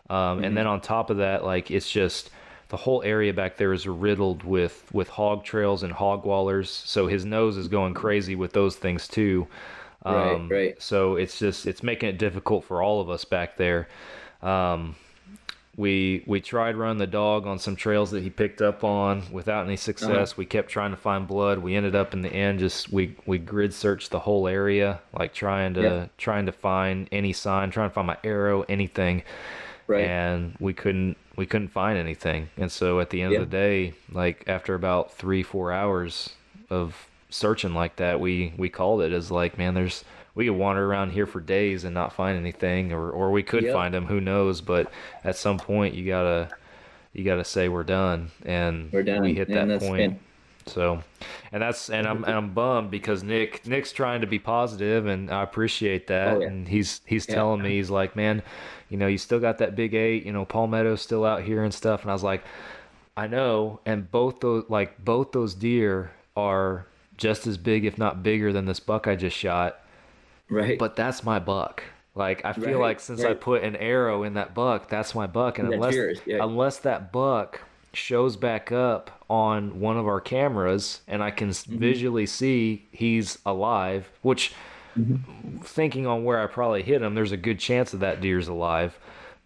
And then on top of that, like, it's just the whole area back there is riddled with hog trails and hog wallers. So his nose is going crazy with those things too. Right. So it's making it difficult for all of us back there. We tried running the dog on some trails that he picked up on without any success. We kept trying to find blood. We ended up in the end we grid searched the whole area, like trying to find any sign, trying to find my arrow, anything. Right. And we couldn't find anything. And so at the end of the day, like after about 3-4 hours of searching like that, we called it as like, man, we could wander around here for days and not find anything, or we could find them, who knows, but at some point you gotta say we're done, and We're done. we hit And that that's point. been- So, and I'm bummed because Nick's trying to be positive, and I appreciate that. Oh, yeah. And he's telling me, he's like, man, you still got that big 8, Palmetto's still out here and stuff. And I was like, I know, and both those deer are just as big, if not bigger, than this buck I just shot. Right. But that's my buck. Like, I feel Right, like since I right. put an arrow in that buck, that's my buck. And That's yours, yeah. unless that buck shows back up on one of our cameras and I can visually see he's alive, which, thinking on where I probably hit him, there's a good chance that deer's alive.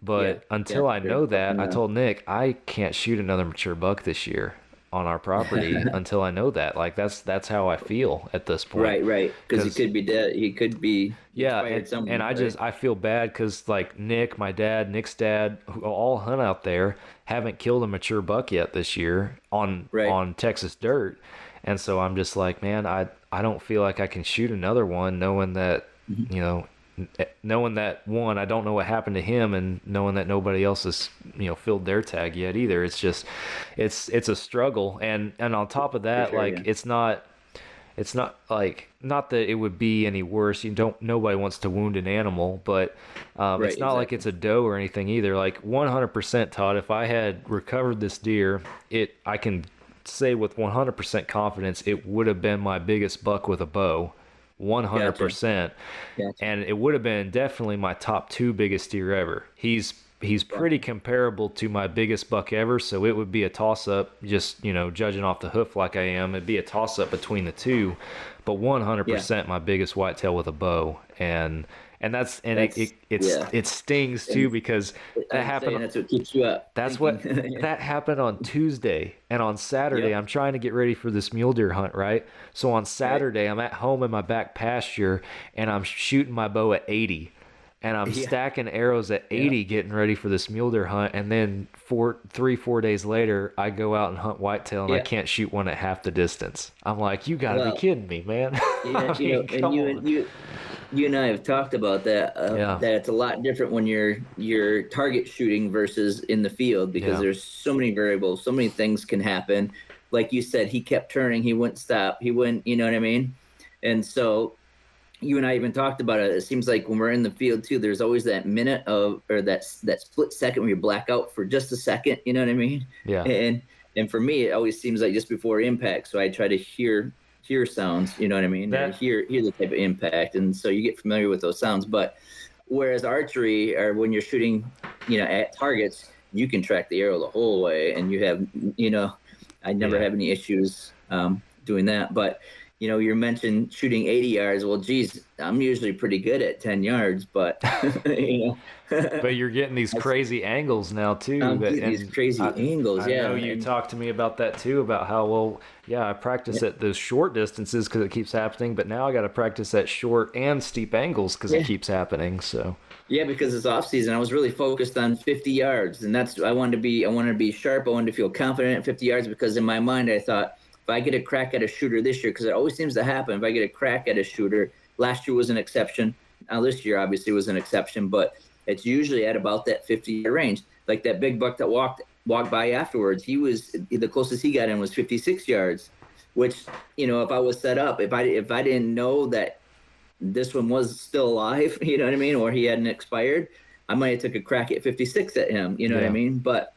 But until I know that, I told Nick, I can't shoot another mature buck this year on our property until I know that. Like, that's how I feel at this point. Right. Because he could be dead. He could be expired somewhere, and I feel bad because, like, Nick's dad, who all hunt out there, haven't killed a mature buck yet this year on Texas dirt. And so I'm just like, man, I don't feel like I can shoot another one, knowing that, knowing that, one, I don't know what happened to him, and knowing that nobody else has, filled their tag yet either. It's just, it's a struggle. And on top of that, sure, like, yeah. it's not like, not that it would be any worse. Nobody wants to wound an animal, but it's not like it's a doe or anything either. Like, 100%, Todd, if I had recovered this deer, I can say with 100% confidence, it would have been my biggest buck with a bow. 100%. Gotcha. And it would have been definitely my top 2 biggest deer ever. He's pretty comparable to my biggest buck ever, so it would be a toss-up, just, judging off the hoof like I am, it'd be a toss-up between the two, but 100% my biggest whitetail with a bow. It stings too, because that happened. That's what keeps you up. That happened on Tuesday, and on Saturday I'm trying to get ready for this mule deer hunt, right? So on Saturday I'm at home in my back pasture, and I'm shooting my bow at 80, and I'm stacking arrows at 80, getting ready for this mule deer hunt, and then 4 days later I go out and hunt whitetail, and I can't shoot one at half the distance. I'm like, you gotta be kidding me, man. You and I have talked about that. That it's a lot different when you're target shooting versus in the field, because there's so many variables, so many things can happen. Like you said, he kept turning, he wouldn't stop, he wouldn't, you know what I mean? And so you and I even talked about it. It seems like when we're in the field too, there's always that minute or that split second where you black out for just a second, you know what I mean? Yeah. And for me, it always seems like just before impact. So I try to hear sounds, you know what I mean? Hear the type of impact, and so you get familiar with those sounds. But whereas archery, or when you're shooting, at targets, you can track the arrow the whole way, and you have, I never have any issues doing that. But you mentioned shooting 80 yards. Well, geez, I'm usually pretty good at 10 yards, but But you're getting these crazy angles now too. I'm getting these crazy angles. I know you talked to me about that too, about how, I practice at those short distances because it keeps happening, but now I got to practice at short and steep angles because it keeps happening. So yeah, because it's off season. I was really focused on 50 yards, and I wanted to be sharp. I wanted to feel confident at 50 yards, because in my mind I thought, if I get a crack at a shooter this year, because it always seems to happen, if I get a crack at a shooter, last year was an exception. Now this year obviously was an exception, but it's usually at about that 50-yard range. Like that big buck that walked by afterwards, the closest he got in was 56 yards. which, if I was set up, if I didn't know that this one was still alive, you know what I mean, or he hadn't expired, I might have took a crack at 56 at him, you know what I mean? But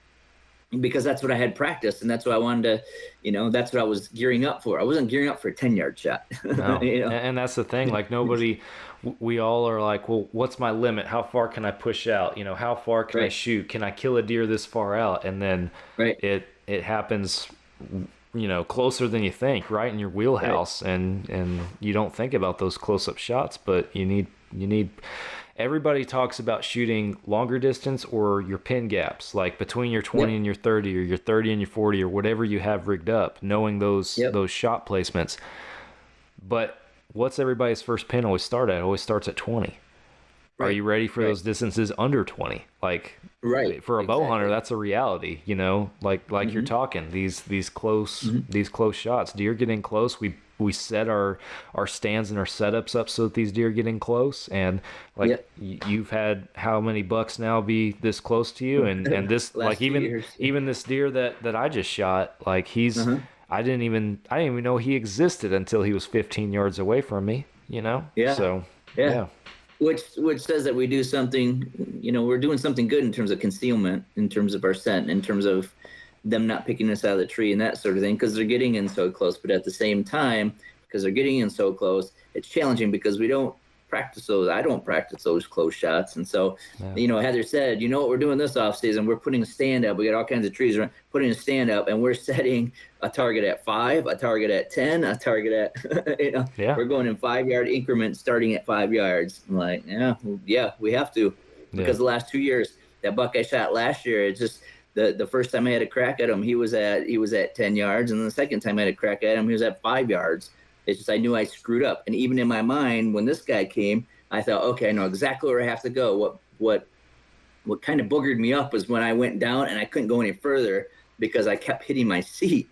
because that's what I had practiced, and that's what I wanted to, that's what I was gearing up for. I wasn't gearing up for a 10-yard shot. No. And that's the thing. Like we all are like, well, what's my limit? How far can I push out? How far can I shoot? Can I kill a deer this far out? And then it happens, closer than you think, right in your wheelhouse. And you don't think about those close-up shots, but you need. Everybody talks about shooting longer distance or your pin gaps, like between your 20 and your 30, or your 30 and your 40, or whatever you have rigged up, knowing those shot placements. But what's everybody's first pin always start at? It always starts at 20. Are you ready for those distances under 20? Like, for a bow hunter, that's a reality, like you're talking, these close shots, deer getting close. We set our stands and our setups up so that these deer get in close, and you've had how many bucks now be this close to you, and this like even this deer that I just shot, like he's I didn't even know he existed until he was 15 yards away from me, so which says that we do something, we're doing something good in terms of concealment, in terms of our scent, in terms of them not picking us out of the tree and that sort of thing, because they're getting in so close. But at the same time, because they're getting in so close, it's challenging because we don't practice those. I don't practice those close shots. And so, Heather said, what we're doing this off season, we're putting a stand up. We got all kinds of trees around, putting a stand up, and we're setting a target at 5, a target at 10, a target at, we're going in 5-yard increments starting at 5 yards. I'm like, we have to, because the last 2 years, that buck I shot last year, it's just, the first time I had a crack at him, he was at 10 yards, and then the second time I had a crack at him, he was at 5 yards. It's just I knew I screwed up, and even in my mind, when this guy came, I thought, okay, I know exactly where I have to go. What kind of boogered me up was when I went down and I couldn't go any further because I kept hitting my seat,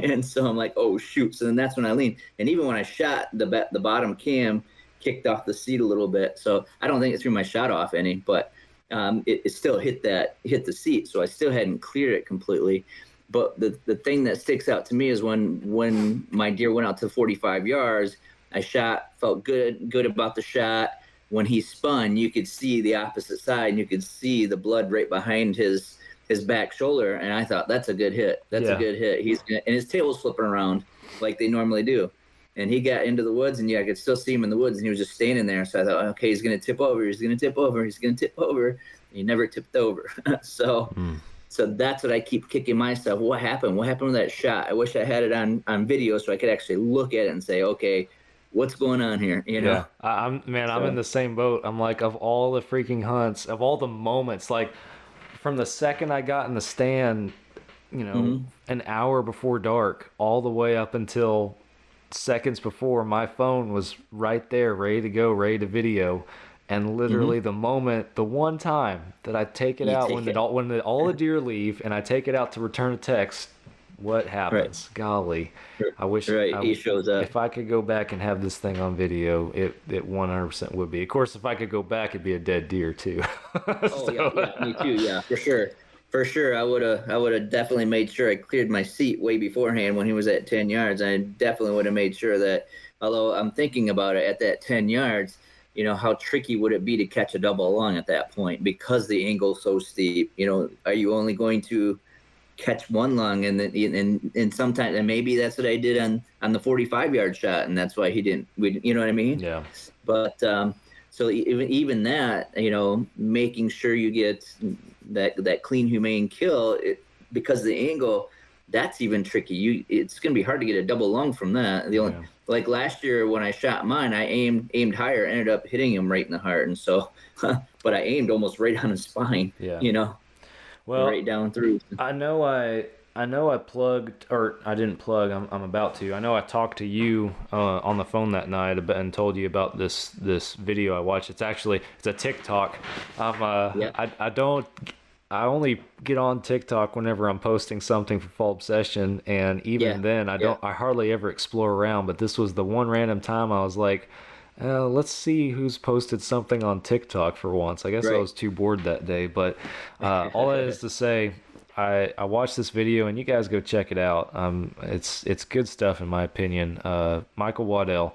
and so I'm like, oh shoot! So then that's when I leaned, and even when I shot, the bottom cam kicked off the seat a little bit, so I don't think it threw my shot off any, but. It still hit the seat, so I still hadn't cleared it completely. But the thing that sticks out to me is when my deer went out to 45 yards, I shot, felt good about the shot. When he spun, you could see the opposite side, and you could see the blood right behind his back shoulder, and I thought, that's a good hit. That's a good hit. And his tail was flipping around like they normally do. And he got into the woods, and I could still see him in the woods, and he was just standing there. So I thought, okay, he's going to tip over. He's going to tip over. He's going to tip over. And he never tipped over. So that's what I keep kicking myself. What happened? What happened with that shot? I wish I had it on video so I could actually look at it and say, okay, what's going on here? Yeah, I'm in the same boat. I'm like, of all the freaking hunts, of all the moments, like from the second I got in the stand, an hour before dark, all the way up until seconds before, my phone was right there, ready to go, ready to video. And literally the one time that I take it out, when all the deer leave and I take it out to return a text, what happens? Golly, I wish he shows up. If I could go back and have this thing on video, it 100% would be. Of course, if I could go back, it'd be a dead deer too. Me too. Yeah, for sure. For sure, I would have definitely made sure I cleared my seat way beforehand when he was at 10 yards. I definitely would have made sure that, although I'm thinking about it, at that 10 yards, how tricky would it be to catch a double lung at that point because the angle's so steep? Are you only going to catch one lung, and sometimes, and maybe that's what I did on the 45-yard shot, and that's why he didn't. You know what I mean? Yeah. But so even that, making sure you get that clean, humane kill, because the angle, that's even tricky. It's going to be hard to get a double lung from that. Like last year when I shot mine, I aimed higher, ended up hitting him right in the heart, and so, but I aimed almost right on his spine. Yeah. Well, right down through. I know I plugged, or I didn't plug. I'm about to. I know I talked to you on the phone that night and told you about this video I watched. It's a TikTok. I only get on TikTok whenever I'm posting something for Fall Obsession, and even then I hardly ever explore around. But this was the one random time I was like, let's see who's posted something on TikTok for once. I guess I was too bored that day, but all that is to say, I watched this video, and you guys go check it out. It's good stuff in my opinion. Michael Waddell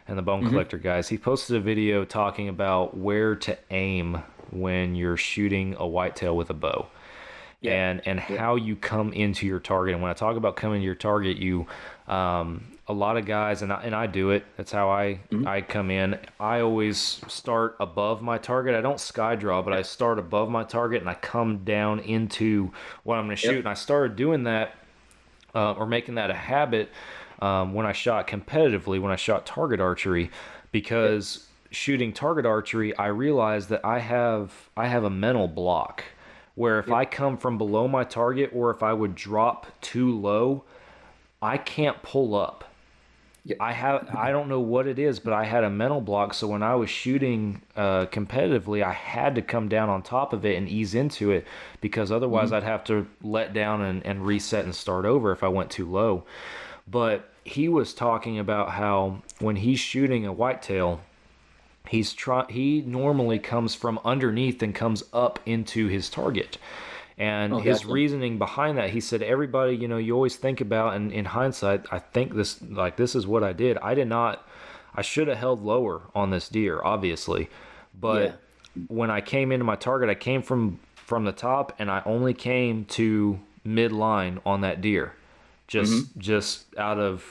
and the Bone Collector guys, he posted a video talking about where to aim when you're shooting a whitetail with a bow. And how you come into your target. And when I talk about coming to your target, you a lot of guys, and I do it. That's how I come in. I always start above my target. I don't sky draw, but I start above my target and I come down into what I'm going to shoot. And I started doing that or making that a habit when I shot competitively, when I shot target archery, because shooting target archery, I realized that I have a mental block where if I come from below my target, or if I would drop too low, I can't pull up. I don't know what it is, but I had a mental block. So when I was shooting competitively, I had to come down on top of it and ease into it, because otherwise I'd have to let down and reset and start over if I went too low. But he was talking about how when he's shooting a whitetail, he normally comes from underneath and comes up into his target. And his reasoning behind that, he said, everybody, you always think about, and in hindsight, I think this is what I did. I should have held lower on this deer, obviously. But when I came into my target, I came from the top, and I only came to midline on that deer. Just out of,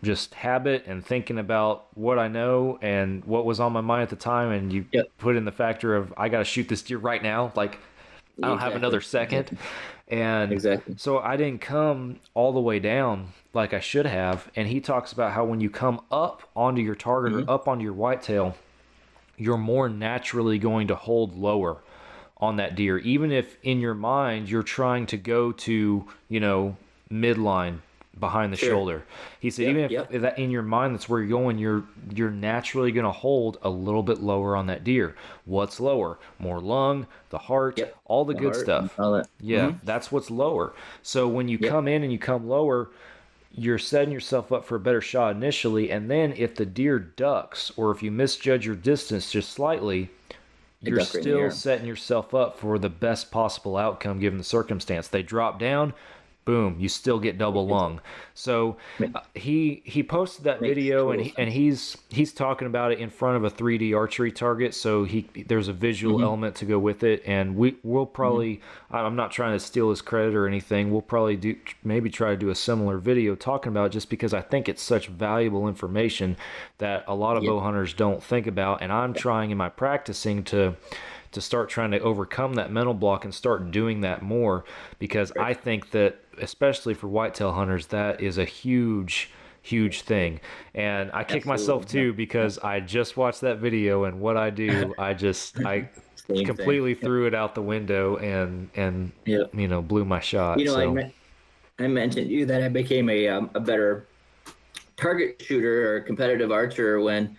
just habit and thinking about what I know and what was on my mind at the time. And you put in the factor of, I got to shoot this deer right now. Like, I don't have another second. And so I didn't come all the way down like I should have. And he talks about how when you come up onto your target or up onto your whitetail, you're more naturally going to hold lower on that deer. Even if in your mind you're trying to go to, midline behind the shoulder. He said, even if that in your mind that's where you're going, you're naturally going to hold a little bit lower on that deer. What's lower? More lung, the heart, all the good stuff. That's what's lower. So when you come in and you come lower, you're setting yourself up for a better shot initially. And then if the deer ducks, or if you misjudge your distance just slightly, you're still setting yourself up for the best possible outcome given the circumstance. They drop down, boom, you still get double lung. So he posted that video, and he's talking about it in front of a 3D archery target. So there's a visual element to go with it, and we'll probably I'm not trying to steal his credit or anything. We'll probably maybe try to do a similar video talking about it, just because I think it's such valuable information that a lot of bow hunters don't think about, and I'm trying in my practicing to start trying to overcome that mental block and start doing that more, because I think that especially for whitetail hunters, that is a huge thing. And I kick myself too, because I just watched that video, and what I do, I completely threw it out the window and blew my shot. I mentioned to you that I became a better target shooter or competitive archer when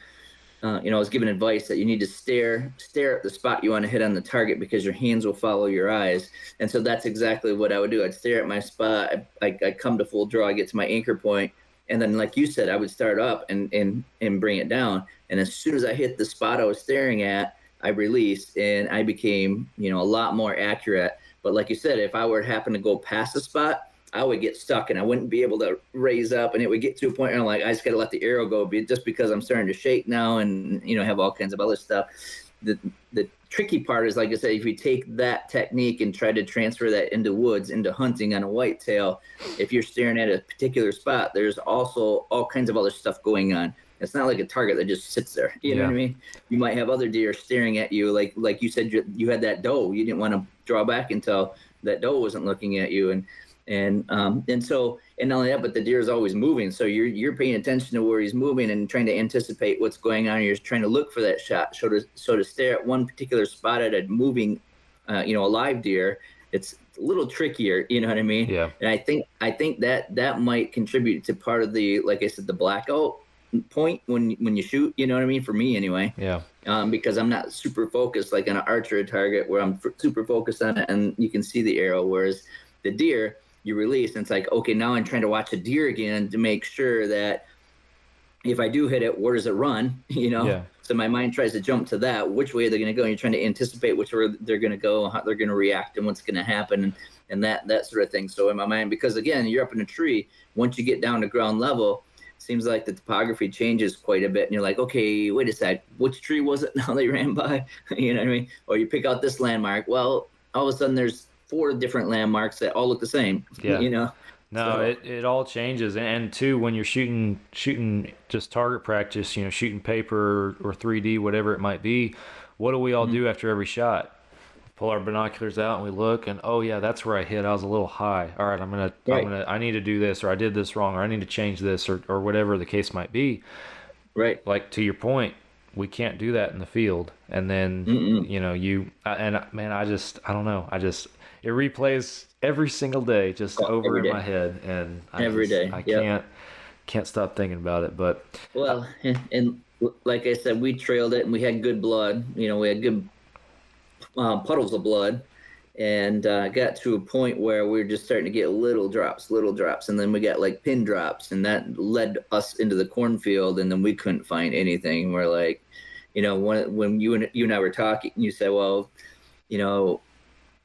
I was given advice that you need to stare at the spot you want to hit on the target, because your hands will follow your eyes. And so that's exactly what I would do. I'd stare at my spot. I'd come to full draw. I get to my anchor point. And then, like you said, I would start up and bring it down. And as soon as I hit the spot I was staring at, I released, and I became, a lot more accurate. But like you said, if I were to happen to go past the spot, I would get stuck and I wouldn't be able to raise up, and it would get to a point where I'm like, I just got to let the arrow go, just because I'm starting to shake now and, have all kinds of other stuff. The tricky part is, like I said, if you take that technique and try to transfer that into woods, into hunting on a whitetail, if you're staring at a particular spot, there's also all kinds of other stuff going on. It's not like a target that just sits there. You know what I mean? You might have other deer staring at you. Like you said, you had that doe. You didn't want to draw back until that doe wasn't looking at you. And not only that, but the deer is always moving. So you're paying attention to where he's moving and trying to anticipate what's going on. You're trying to look for that shot. So to stare at one particular spot at a moving, a live deer, it's a little trickier. You know what I mean? Yeah. And I think that might contribute to part of the, like I said, the blackout point when you shoot. You know what I mean? For me, anyway. Yeah. Because I'm not super focused like on an archer target where I'm super focused on it and you can see the arrow, whereas the deer, you release, and it's like, okay, now I'm trying to watch a deer again to make sure that if I do hit it, where does it run? So my mind tries to jump to that. Which way are they going to go? And you're trying to anticipate which way they're going to go, how they're going to react, and what's going to happen, and that sort of thing. So in my mind, because again, you're up in a tree. Once you get down to ground level, it seems like the topography changes quite a bit, and you're like, okay, wait a sec, which tree was it now they ran by? You know what I mean? Or you pick out this landmark. Well, all of a sudden there's 4 different landmarks that all look the same. Yeah. You know. No, So- it all changes, and too, when you're shooting just target practice, you know, shooting paper or 3D, whatever it might be, what do we all do after every shot? Pull our binoculars out and we look, and oh yeah, that's where I hit. I was a little high. All right, I need to do this, or I did this wrong, or I need to change this, or whatever the case might be. Right. Like to your point, we can't do that in the field, and then you know man, I don't know, it replays every single day, just over in my head, and I can't stop thinking about it. But well, and like I said, we trailed it, and we had good blood. You know, we had good puddles of blood, and got to a point where we were just starting to get little drops, and then we got like pin drops, and that led us into the cornfield, and then we couldn't find anything. We're like, you know, when you and I were talking, you said, well, you know,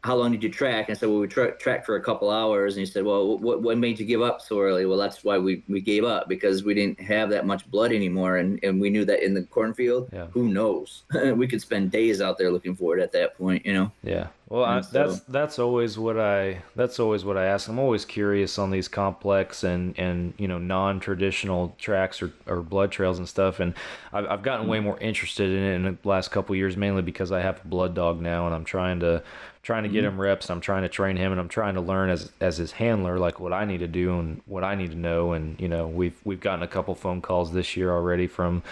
how long did you track? And I said, well, we tracked for a couple hours. And he said, well, what made you give up so early? Well, that's why we gave up, because we didn't have that much blood anymore. And we knew that in the cornfield, who knows? We could spend days out there looking for it at that point, you know? Yeah. Well, that's always what I ask. I'm always curious on these complex and you know, non-traditional tracks or blood trails and stuff. And I've gotten way more interested in it in the last couple of years, mainly because I have a blood dog now, and I'm trying to get him reps. I'm trying to train him, and I'm trying to learn as his handler, like what I need to do and what I need to know. And you know, we've gotten a couple phone calls this year already from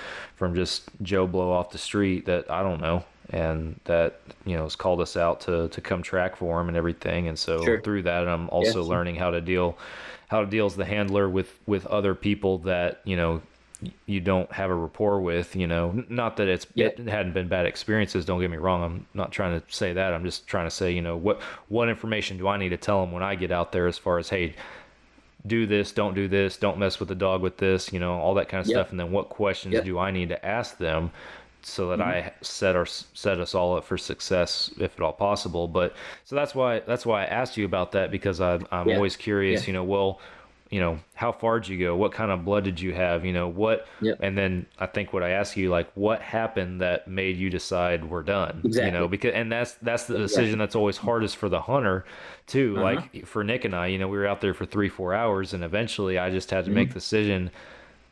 just Joe Blow off the street that I don't know, and that, you know, has called us out to come track for him and everything. And so through that, I'm also learning how to deal as the handler with other people that, you know, you don't have a rapport with, you know. Not that it hadn't been bad experiences, don't get me wrong, I'm not trying to say that. I'm just trying to say, you know, what information do I need to tell them when I get out there, as far as, hey, do this, don't mess with the dog with this, you know, all that kind of stuff. And then what questions do I need to ask them so that I set us all up for success, if at all possible. But so that's why I asked you about that, because I'm always curious, you know, well, you know, how far did you go? What kind of blood did you have? You know, and then I think what I asked you, like, what happened that made you decide we're done? Exactly. You know, because, and that's the decision that's always hardest for the hunter too. Like for Nick and I, you know, we were out there for 3-4 hours, and eventually I just had to make the decision,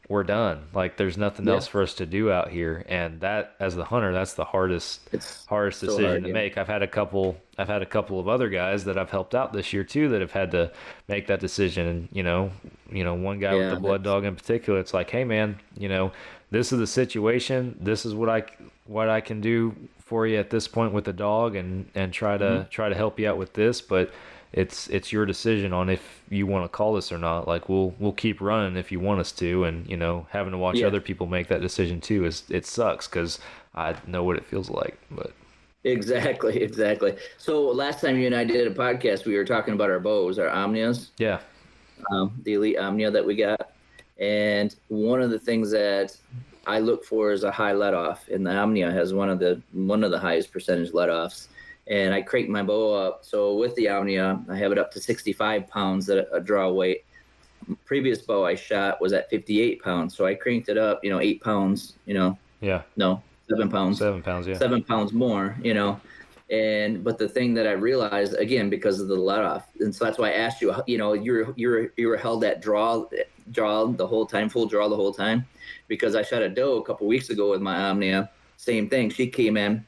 we're done. Like, there's nothing else for us to do out here. And that, as the hunter, that's the hardest decision to make. I've had a couple of other guys that I've helped out this year too that have had to make that decision. And you know, one guy with the blood dog in particular, it's like, hey man, you know, this is the situation. This is what I can do for you at this point with the dog, and try to help you out with this. But it's your decision on if you want to call this or not. Like, we'll keep running if you want us to. And you know, having to watch other people make that decision too it sucks, because I know what it feels like. But Exactly. So last time you and I did a podcast, we were talking about our bows, our Omnias. Yeah. The Elite Omnia that we got. And one of the things that I look for is a high let-off, and the Omnia has one of the highest percentage let-offs. And I crank my bow up. So with the Omnia, I have it up to 65 pounds at a draw weight. Previous bow I shot was at 58 pounds. So I cranked it up, 8 pounds, Yeah. No, 7 pounds. 7 pounds, yeah. 7 pounds more, but the thing that I realized, again, because of the let-off, and so that's why I asked you, you were held that draw the whole time, full draw the whole time, because I shot a doe a couple weeks ago with my Omnia. Same thing. She came in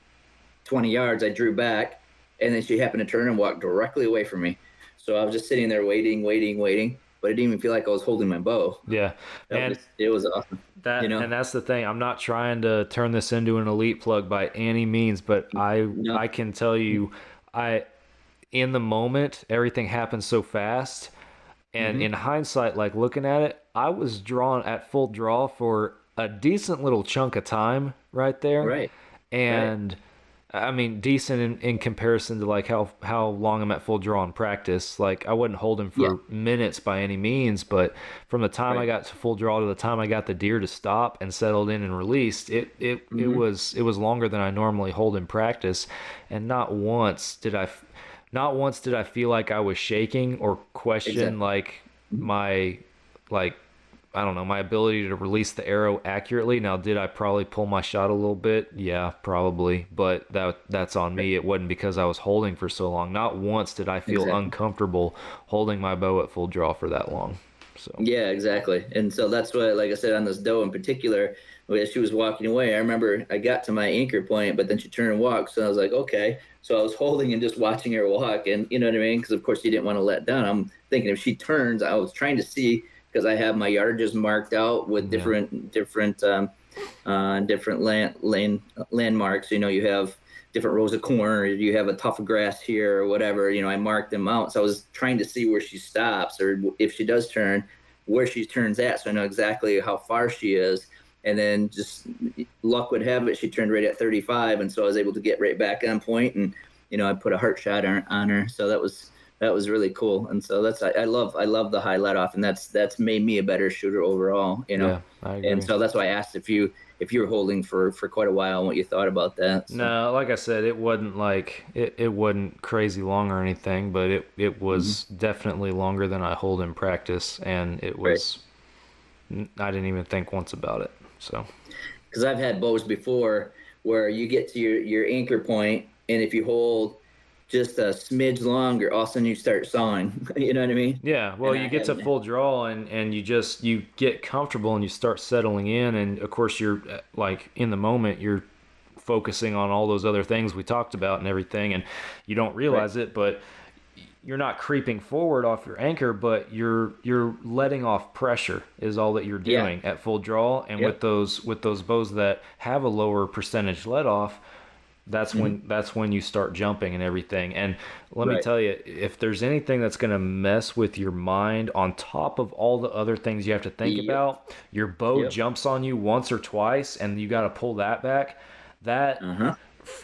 20 yards. I drew back, and then she happened to turn and walk directly away from me. So I was just sitting there waiting, but I didn't even feel like I was holding my bow. Yeah. It was awesome. And that's the thing. I'm not trying to turn this into an elite plug by any means, but I can tell you, in the moment, everything happened so fast. And in hindsight, like looking at it, I was drawn at full draw for a decent little chunk of time right there. Right. And I mean, decent in comparison to like how long I'm at full draw in practice. Like I wouldn't hold him Yeah. for minutes by any means, but from the time I Right. got to full draw to the time I got the deer to stop and settled in and released, it was longer than I normally hold in practice, and not once did I feel like I was shaking or question Exactly. like my like I don't know, my ability to release the arrow accurately. Now, did I probably pull my shot a little bit? Yeah, probably, but that's on Right. me. It wasn't because I was holding for so long. Not once did I feel Exactly. uncomfortable holding my bow at full draw for that long. So, Yeah, exactly. And so that's what, like I said, on this doe in particular, as she was walking away, I remember I got to my anchor point, but then she turned and walked. So I was like, okay. So I was holding and just watching her walk. And you know what I mean? Because, of course, she didn't want to let down. I'm thinking if she turns, I was trying to see because I have my yardages marked out with Yeah. different landmarks. You know, you have different rows of corn, or you have a tuft of grass here, or whatever. You know, I marked them out. So I was trying to see where she stops, or if she does turn, where she turns at, so I know exactly how far she is. And then just luck would have it, she turned right at 35, and so I was able to get right back on point, and I put a heart shot on her. So that was really cool. And so I love the high let off, and that's made me a better shooter overall. yeah, I agree. And so that's why I asked if you were holding for quite a while and what you thought about that. So. No, like I said, it wasn't like it wasn't crazy long or anything, but it was definitely longer than I hold in practice, and it was I didn't even think once about it. So, Because I've had bows before where you get to your anchor point, and if you hold just a smidge longer, all of a sudden you start sawing. You know what I mean? yeah, well, And you I get to haven't. full draw and you get comfortable and you start settling in, and of course you're like in the moment you're focusing on all those other things we talked about and everything, and you don't realize it, but you're not creeping forward off your anchor, but you're letting off pressure is all that you're Yeah. doing at full draw. And Yep. with those bows that have a lower percentage let off, that's when you start jumping and everything. And let me Right. tell you, if there's anything that's going to mess with your mind on top of all the other things you have to think Yep. about, your bow Yep. jumps on you once or twice and you got to pull that back. That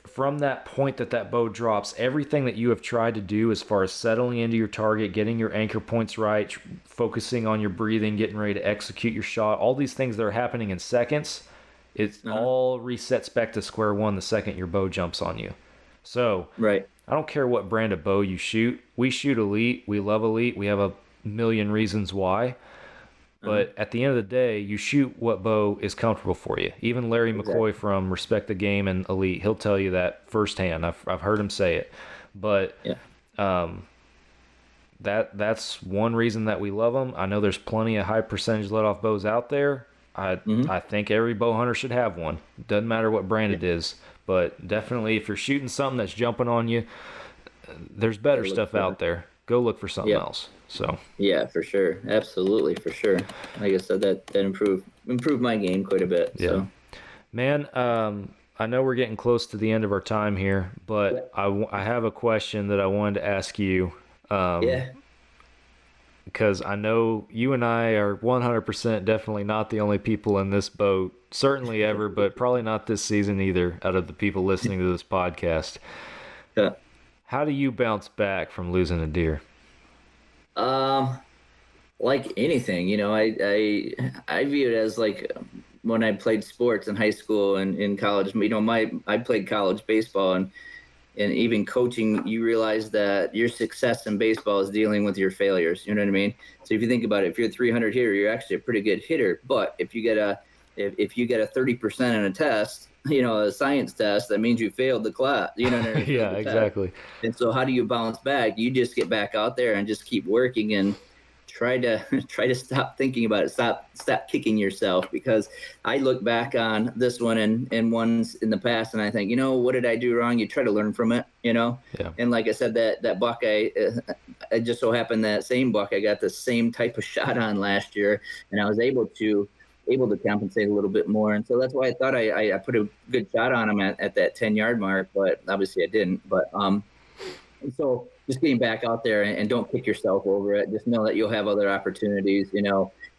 from that point that bow drops, everything that you have tried to do as far as settling into your target, getting your anchor points right, focusing on your breathing, getting ready to execute your shot, all these things that are happening in seconds, it all resets back to square one the second your bow jumps on you. So Right. I don't care what brand of bow you shoot. We shoot elite. We love elite. We have a million reasons why. But at the end of the day, you shoot what bow is comfortable for you. Even Larry McCoy from Respect the Game and Elite, he'll tell you that firsthand. I've heard him say it. But Yeah. that's one reason that we love them. I know there's plenty of high percentage let off bows out there. I think every bow hunter should have one. Doesn't matter what brand it is, but definitely if you're shooting something that's jumping on you, there's better look stuff for out it. there. Go look for something Yeah. else. So Yeah, for sure. Absolutely, for sure. Like I said, that improved my game quite a bit. yeah, So. man. I know we're getting close to the end of our time here, but I have a question that I wanted to ask you. Yeah. Because I know you and I are 100% definitely not the only people in this boat, certainly ever, but probably not this season either, out of the people listening to this podcast. Yeah. How do you bounce back from losing a deer? Like anything, I view it as like when I played sports in high school and in college. I played college baseball, and even coaching, you realize that your success in baseball is dealing with your failures. You know what I mean? So if you think about it, if you're a 300 hitter, you're actually a pretty good hitter. But if you get a 30% on a test, a science test, that means you failed the class. You know what I mean? Yeah, The test. exactly. And so how do you bounce back? You just get back out there and just keep working and try to stop thinking about it. Stop kicking yourself, because I look back on this one and ones in the past, and I think, what did I do wrong? You try to learn from it, Yeah. And like I said, that buck, I just so happened that same buck, I got the same type of shot on last year, and I was able to compensate a little bit more. And so that's why I thought I put a good shot on him at that 10-yard mark, but obviously I didn't. But so just getting back out there and don't kick yourself over it. Just know that you'll have other opportunities,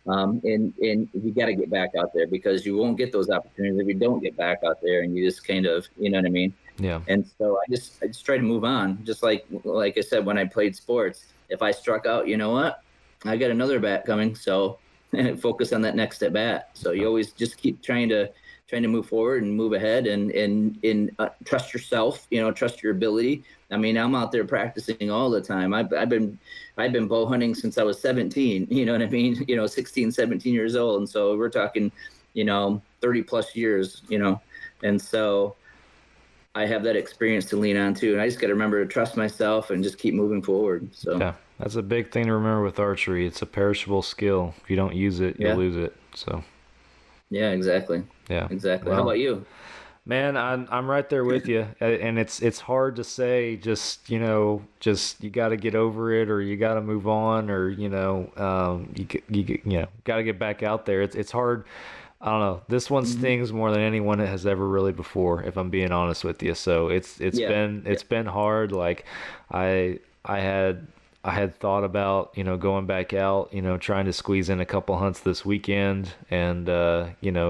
And you got to get back out there, because you won't get those opportunities if you don't get back out there, and you just kind of, you know what I mean? Yeah. And so I just try to move on. Just like I said, when I played sports, if I struck out, you know what? I got another bat coming. So focus on that next at bat. So you always just keep trying to move forward and move ahead, and trust yourself, trust your ability. I mean, I'm out there practicing all the time. I've been bow hunting since I was 17, you know what I mean? 16, 17 years old. And so we're talking, 30 plus years, and so I have that experience to lean on too. And I just got to remember to trust myself and just keep moving forward. So yeah, that's a big thing to remember with archery. It's a perishable skill. If you don't use it, you'll lose it. So yeah, exactly. Yeah, exactly. Well, how about you? Man, I'm right there with you, and it's hard to say. Just you got to get over it, or you got to move on, or you got to get back out there. It's hard. I don't know. This one stings more than anyone has ever really before, if I'm being honest with you. So it's been hard. Like I had thought about, going back out, trying to squeeze in a couple hunts this weekend, and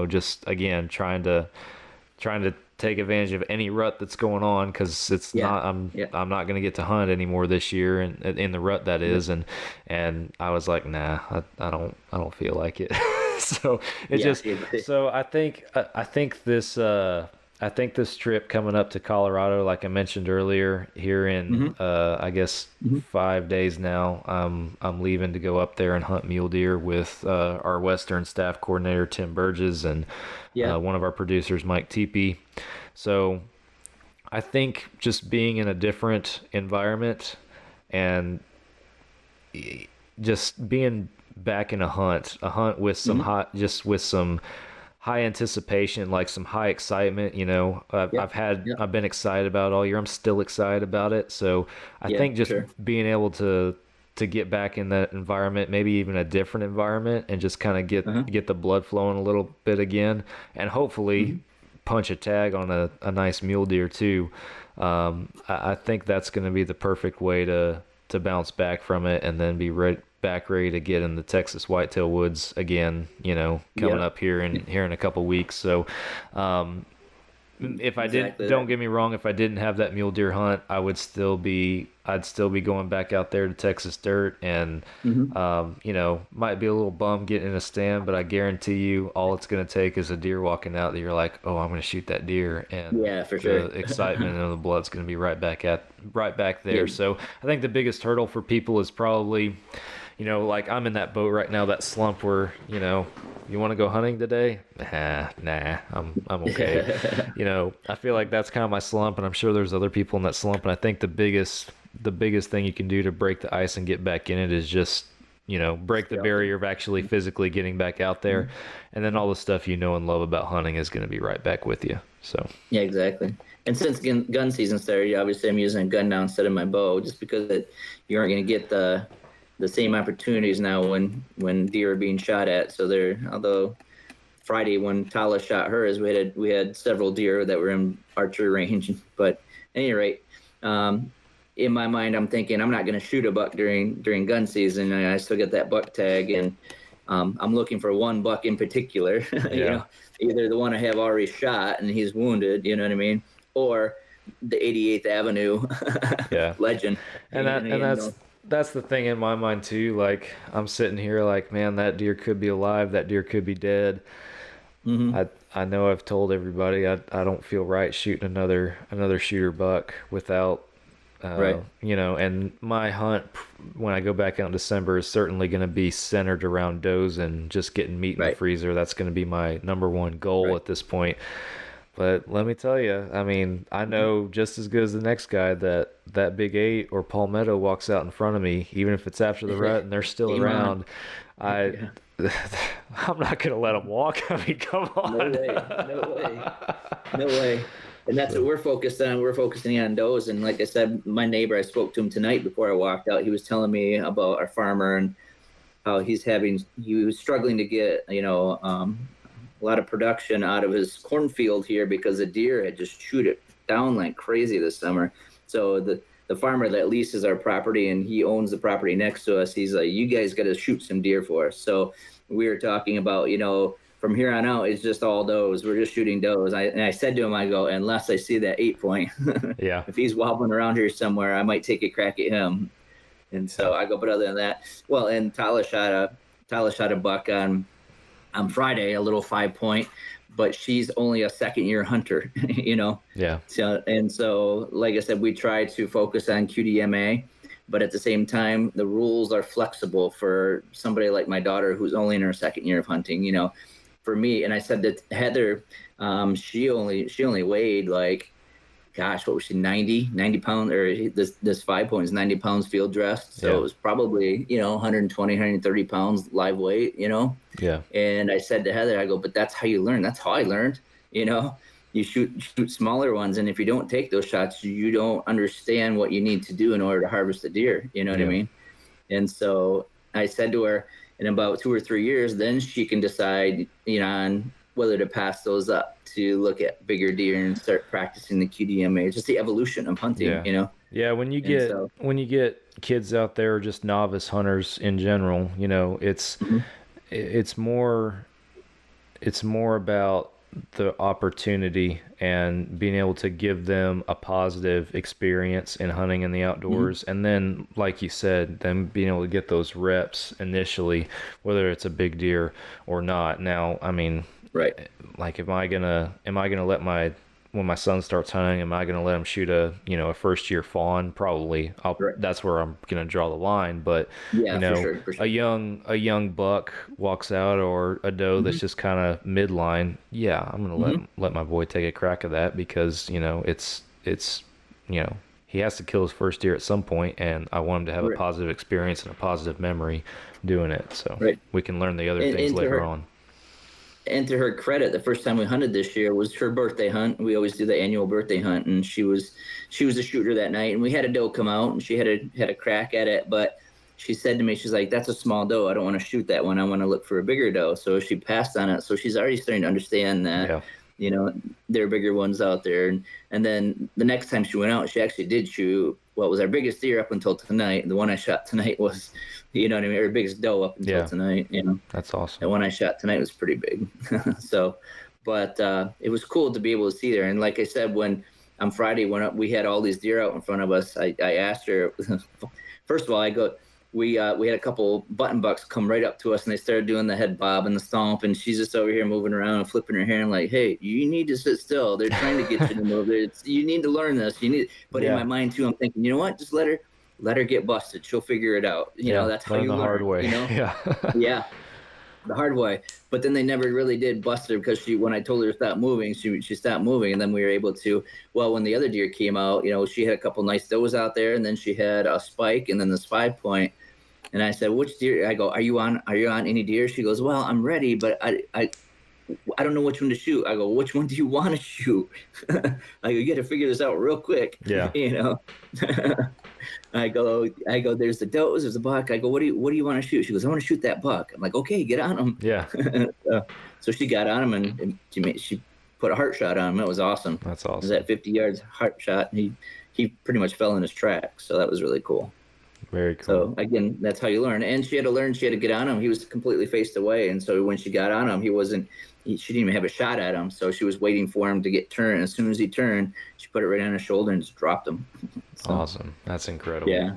just again trying to take advantage of any rut that's going on, because it's not I'm not going to get to hunt anymore this year, and in the rut that is, and I was like, nah, I don't feel like it. So so I think this trip coming up to Colorado, like I mentioned earlier, here in I guess 5 days now, I'm leaving to go up there and hunt mule deer with our Western staff coordinator Tim Burgess and one of our producers Mike Teepee. So I think just being in a different environment and just being back in a hunt with some with some high anticipation, like some high excitement, I've been excited about it all year. I'm still excited about it. So I think just being able to get back in that environment, maybe even a different environment, and just kind of get the blood flowing a little bit again, and hopefully punch a tag on a nice mule deer too. I think that's going to be the perfect way to bounce back from it, and then be ready to get in the Texas whitetail woods again, coming up here in a couple weeks. So if I don't get me wrong, if I didn't have that mule deer hunt, I'd still be going back out there to Texas dirt, and might be a little bummed getting in a stand, but I guarantee you all it's going to take is a deer walking out that you're like, oh, I'm going to shoot that deer, and for sure. The excitement and the blood's going to be right back there. So I think the biggest hurdle for people is probably, like I'm in that boat right now, that slump where, you want to go hunting today? Nah, I'm okay. I feel like that's kind of my slump, and I'm sure there's other people in that slump. And I think the biggest thing you can do to break the ice and get back in it is just, break the barrier of actually physically getting back out there. And then all the stuff and love about hunting is going to be right back with you. So yeah, exactly. And since gun season started, obviously I'm using a gun now instead of my bow, just because you aren't going to get the same opportunities now when deer are being shot at. So although Friday when Tala shot hers, we had several deer that were in archery range. But at any rate, in my mind, I'm thinking I'm not going to shoot a buck during gun season, and I still get that buck tag, and I'm looking for one buck in particular. Either the one I have already shot and he's wounded, you know what I mean, or the 88th Avenue legend. And that's the thing in my mind too. Like I'm sitting here like, man, that deer could be alive, that deer could be dead. I know I've told everybody I don't feel right shooting another shooter buck without and my hunt when I go back out in December is certainly going to be centered around does and just getting meat in the freezer. That's going to be my number one goal at this point. But let me tell you, I mean, I know just as good as the next guy that Big 8 or Palmetto walks out in front of me, even if it's after the rut and they're still around. I'm not going to let them walk. I mean, come on. No way. And that's what we're focused on. We're focusing on does. And like I said, my neighbor, I spoke to him tonight before I walked out. He was telling me about our farmer and how he was struggling to get, a lot of production out of his cornfield here because the deer had just chewed it down like crazy this summer. So the farmer that leases our property, and he owns the property next to us, he's like, you guys got to shoot some deer for us. So we were talking about, from here on out, it's just all does. We're just shooting does. And I said to him, I go, unless I see that 8-point, Yeah. if he's wobbling around here somewhere, I might take a crack at him. And so I go, but other than that, well, and Tyler shot a buck on Friday, a little 5-point, but she's only a second-year hunter, Yeah. So, like I said, we try to focus on QDMA, but at the same time, the rules are flexible for somebody like my daughter who's only in her second year of hunting. For me, and I said that Heather, she only weighed like, gosh, what was she, 90 pounds, or this 5-point is 90 pounds field dressed. So It was probably, 120, 130 pounds live weight, Yeah. And I said to Heather, I go, but that's how you learn. That's how I learned, you shoot smaller ones. And if you don't take those shots, you don't understand what you need to do in order to harvest a deer. You know what I mean? And so I said to her, in about 2 or 3 years, then she can decide, on whether to pass those up to look at bigger deer and start practicing the QDMA. It's just the evolution of hunting, Yeah, when you get kids out there, just novice hunters in general, it's more about the opportunity and being able to give them a positive experience in hunting in the outdoors. And then, like you said, them being able to get those reps initially, whether it's a big deer or not. Now, I mean, right. Like, am I gonna let when my son starts hunting, am I gonna let him shoot a first year fawn? Probably. That's where I'm gonna draw the line. But for sure. a young buck walks out, or a doe that's just kind of midline. Yeah, I'm gonna let my boy take a crack at that, because it's he has to kill his first deer at some point, and I want him to have a positive experience and a positive memory doing it. So we can learn the other things later on. And to her credit, the first time we hunted this year was her birthday hunt. We always do the annual birthday hunt, and she was a shooter that night. And we had a doe come out, and she had a crack at it. But she said to me, she's like, "That's a small doe. I don't want to shoot that one. I want to look for a bigger doe." So she passed on it. So she's already starting to understand that, there are bigger ones out there. And then the next time she went out, she actually did shoot what was our biggest deer up until tonight. The one I shot tonight was, our biggest doe up until tonight. That's awesome. The one I shot tonight was pretty big. But it was cool to be able to see there. And like I said, when on Friday, when we had all these deer out in front of us, I asked her, first of all, we had a couple button bucks come right up to us, and they started doing the head bob and the stomp, and she's just over here moving around and flipping her hair and like, "Hey, you need to sit still. They're trying to get you to move. You need to learn this. But in my mind too, I'm thinking, you know what? Just let her get busted. She'll figure it out. That's how you learn. The hard way. Yeah, the hard way. But then they never really did bust her, because when I told her to stop moving, she stopped moving, and then we were able to. Well, when the other deer came out, she had a couple nice does out there, and then she had a spike, and then this 5-point. And I said, "Which deer?" I go, "Are you on any deer?" She goes, "Well, I'm ready, but I don't know which one to shoot." I go, "Which one do you want to shoot?" I go, "You got to figure this out real quick." Yeah. I go, "There's the does, there's the buck." I go, what do you want to shoot?" She goes, "I want to shoot that buck." I'm like, "Okay, get on him." Yeah. So she got on him, and she put a heart shot on him. It was awesome. That's awesome. It was at 50 yards heart shot, and he pretty much fell in his tracks. So that was really cool. Very cool. So again, that's how you learn. And she had to get on him. He was completely faced away, and so when she got on him, she didn't even have a shot at him. So she was waiting for him to get turned. As soon as he turned, she put it right on his shoulder and just dropped him. So, awesome. That's incredible. Yeah,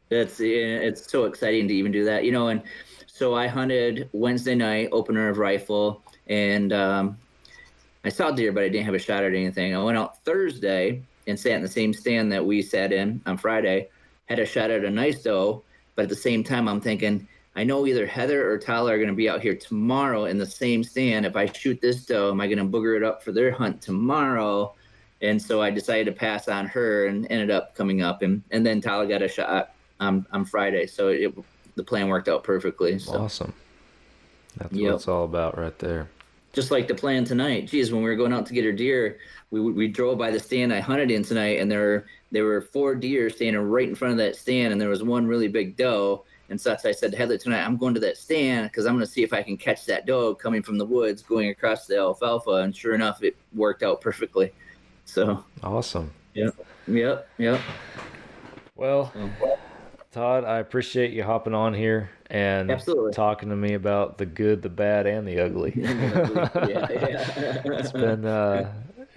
it's so exciting to even do that, And so I hunted Wednesday night, opener of rifle, and I saw deer, but I didn't have a shot at anything. I went out Thursday and sat in the same stand that we sat in on Friday. Had a shot at a nice doe, but at the same time, I'm thinking, I know either Heather or Tyler are going to be out here tomorrow in the same stand. If I shoot this doe, am I going to booger it up for their hunt tomorrow? And so I decided to pass on her, and ended up coming up, and then Tyler got a shot on Friday. So the plan worked out perfectly. So. Awesome. That's what it's all about right there. Just like the plan tonight. Geez, when we were going out to get our deer, we drove by the stand I hunted in tonight, and there were 4 deer standing right in front of that stand, and there was one really big doe. And so I said to Heather tonight, I'm going to that stand because I'm going to see if I can catch that doe coming from the woods going across the alfalfa. And sure enough, it worked out perfectly. So awesome. Yep. Well, Todd, I appreciate you hopping on here and Absolutely. talking to me about the good, the bad, and the ugly. Yeah, It's been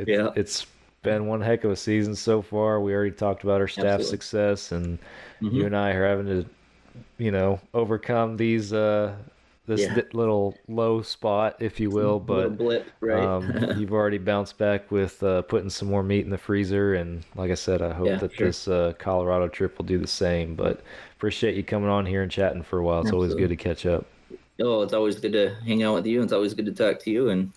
Yeah. it's been one heck of a season so far. We already talked about our staff Absolutely. success, and you Mhm. and I are having to, overcome these this Yeah. little low spot, if you will. Little But blip, right? you've already bounced back with putting some more meat in the freezer, and like I said, I hope Yeah, that sure. this Colorado trip will do the same. But appreciate you coming on here and chatting for a while. It's always good Absolutely. to catch up. Oh, it's always good to hang out with you. It's always good to talk to you. And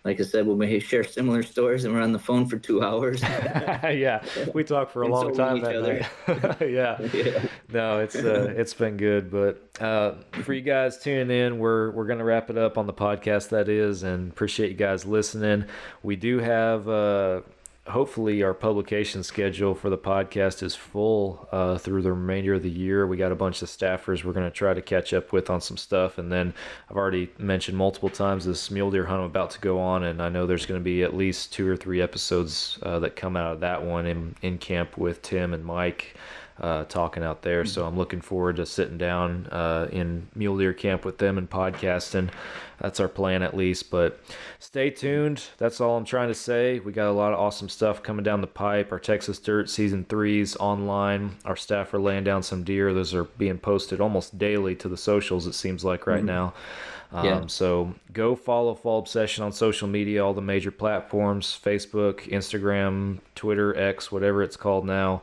like I said, we'll maybe share similar stories and we're on the phone for 2 hours. Yeah, we talked for a long Insulting time each that night. Yeah, Yeah. no, it's been good. But for you guys tuning in, we're gonna wrap it up on the podcast, that is, and appreciate you guys listening. We do have hopefully our publication schedule for the podcast is full through the remainder of the year. We got a bunch of staffers we're going to try to catch up with on some stuff, and then I've already mentioned multiple times this mule deer hunt I'm about to go on, and I know there's going to be at least 2 or 3 episodes that come out of that one in camp with Tim and Mike talking out there. So I'm looking forward to sitting down in mule deer camp with them and podcasting. That's our plan, at least. But stay tuned. That's all I'm trying to say. We got a lot of awesome stuff coming down the pipe. Our Texas Dirt Season 3's online. Our staff are laying down some deer. Those are being posted almost daily to the socials, it seems like, right now. Yeah. So go follow Fall Obsession on social media, all the major platforms: Facebook, Instagram, Twitter, X, whatever it's called now.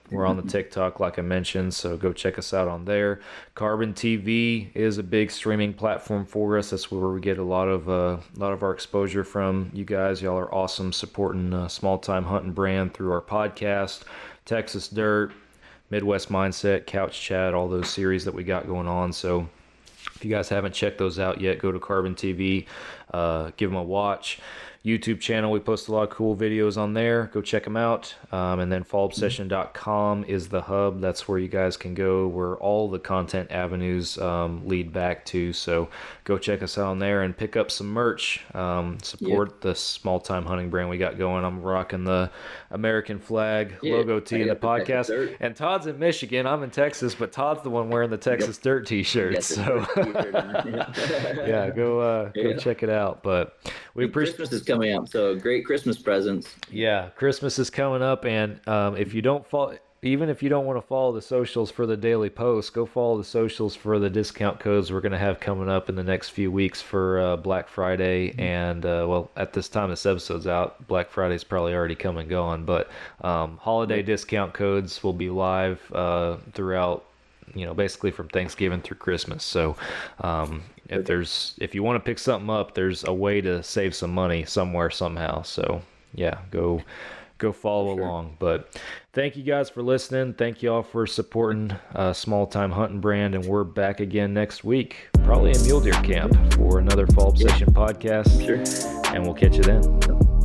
We're on the TikTok, like I mentioned, so go check us out on there. Carbon TV is a big streaming platform for us. That's where we get a lot of our exposure from. You guys, y'all are awesome, supporting Small Time Hunting brand through our podcast, Texas Dirt, Midwest Mindset, Couch Chat, all those series that we got going on. So if you guys haven't checked those out yet, go to Carbon TV, give them a watch. YouTube channel, we post a lot of cool videos on there. Go check them out. And then fallobsession.com is the hub. That's where you guys can go, where all the content avenues lead back to. So go check us out on there and pick up some merch. Support the Small Time Hunting brand we got going. I'm rocking the American flag logo tee in the podcast. And Todd's in Michigan. I'm in Texas, but Todd's the one wearing the Texas Dirt t-shirt. So yeah, go check it out. But we appreciate Christmas is coming up, so great Christmas presents. Yeah, Christmas is coming up, and if you don't follow, even if you don't want to follow the socials for the daily posts, go follow the socials for the discount codes we're going to have coming up in the next few weeks for Black Friday. And well, at this time this episode's out, Black Friday's probably already come and gone, but holiday discount codes will be live throughout, basically from Thanksgiving through Christmas. So if you want to pick something up, there's a way to save some money somewhere, somehow. So yeah, go follow along. But thank you guys for listening. Thank you all for supporting Small Time Hunting brand, and we're back again next week, probably in mule deer camp, for another Fall Obsession podcast. Sure. And we'll catch you then.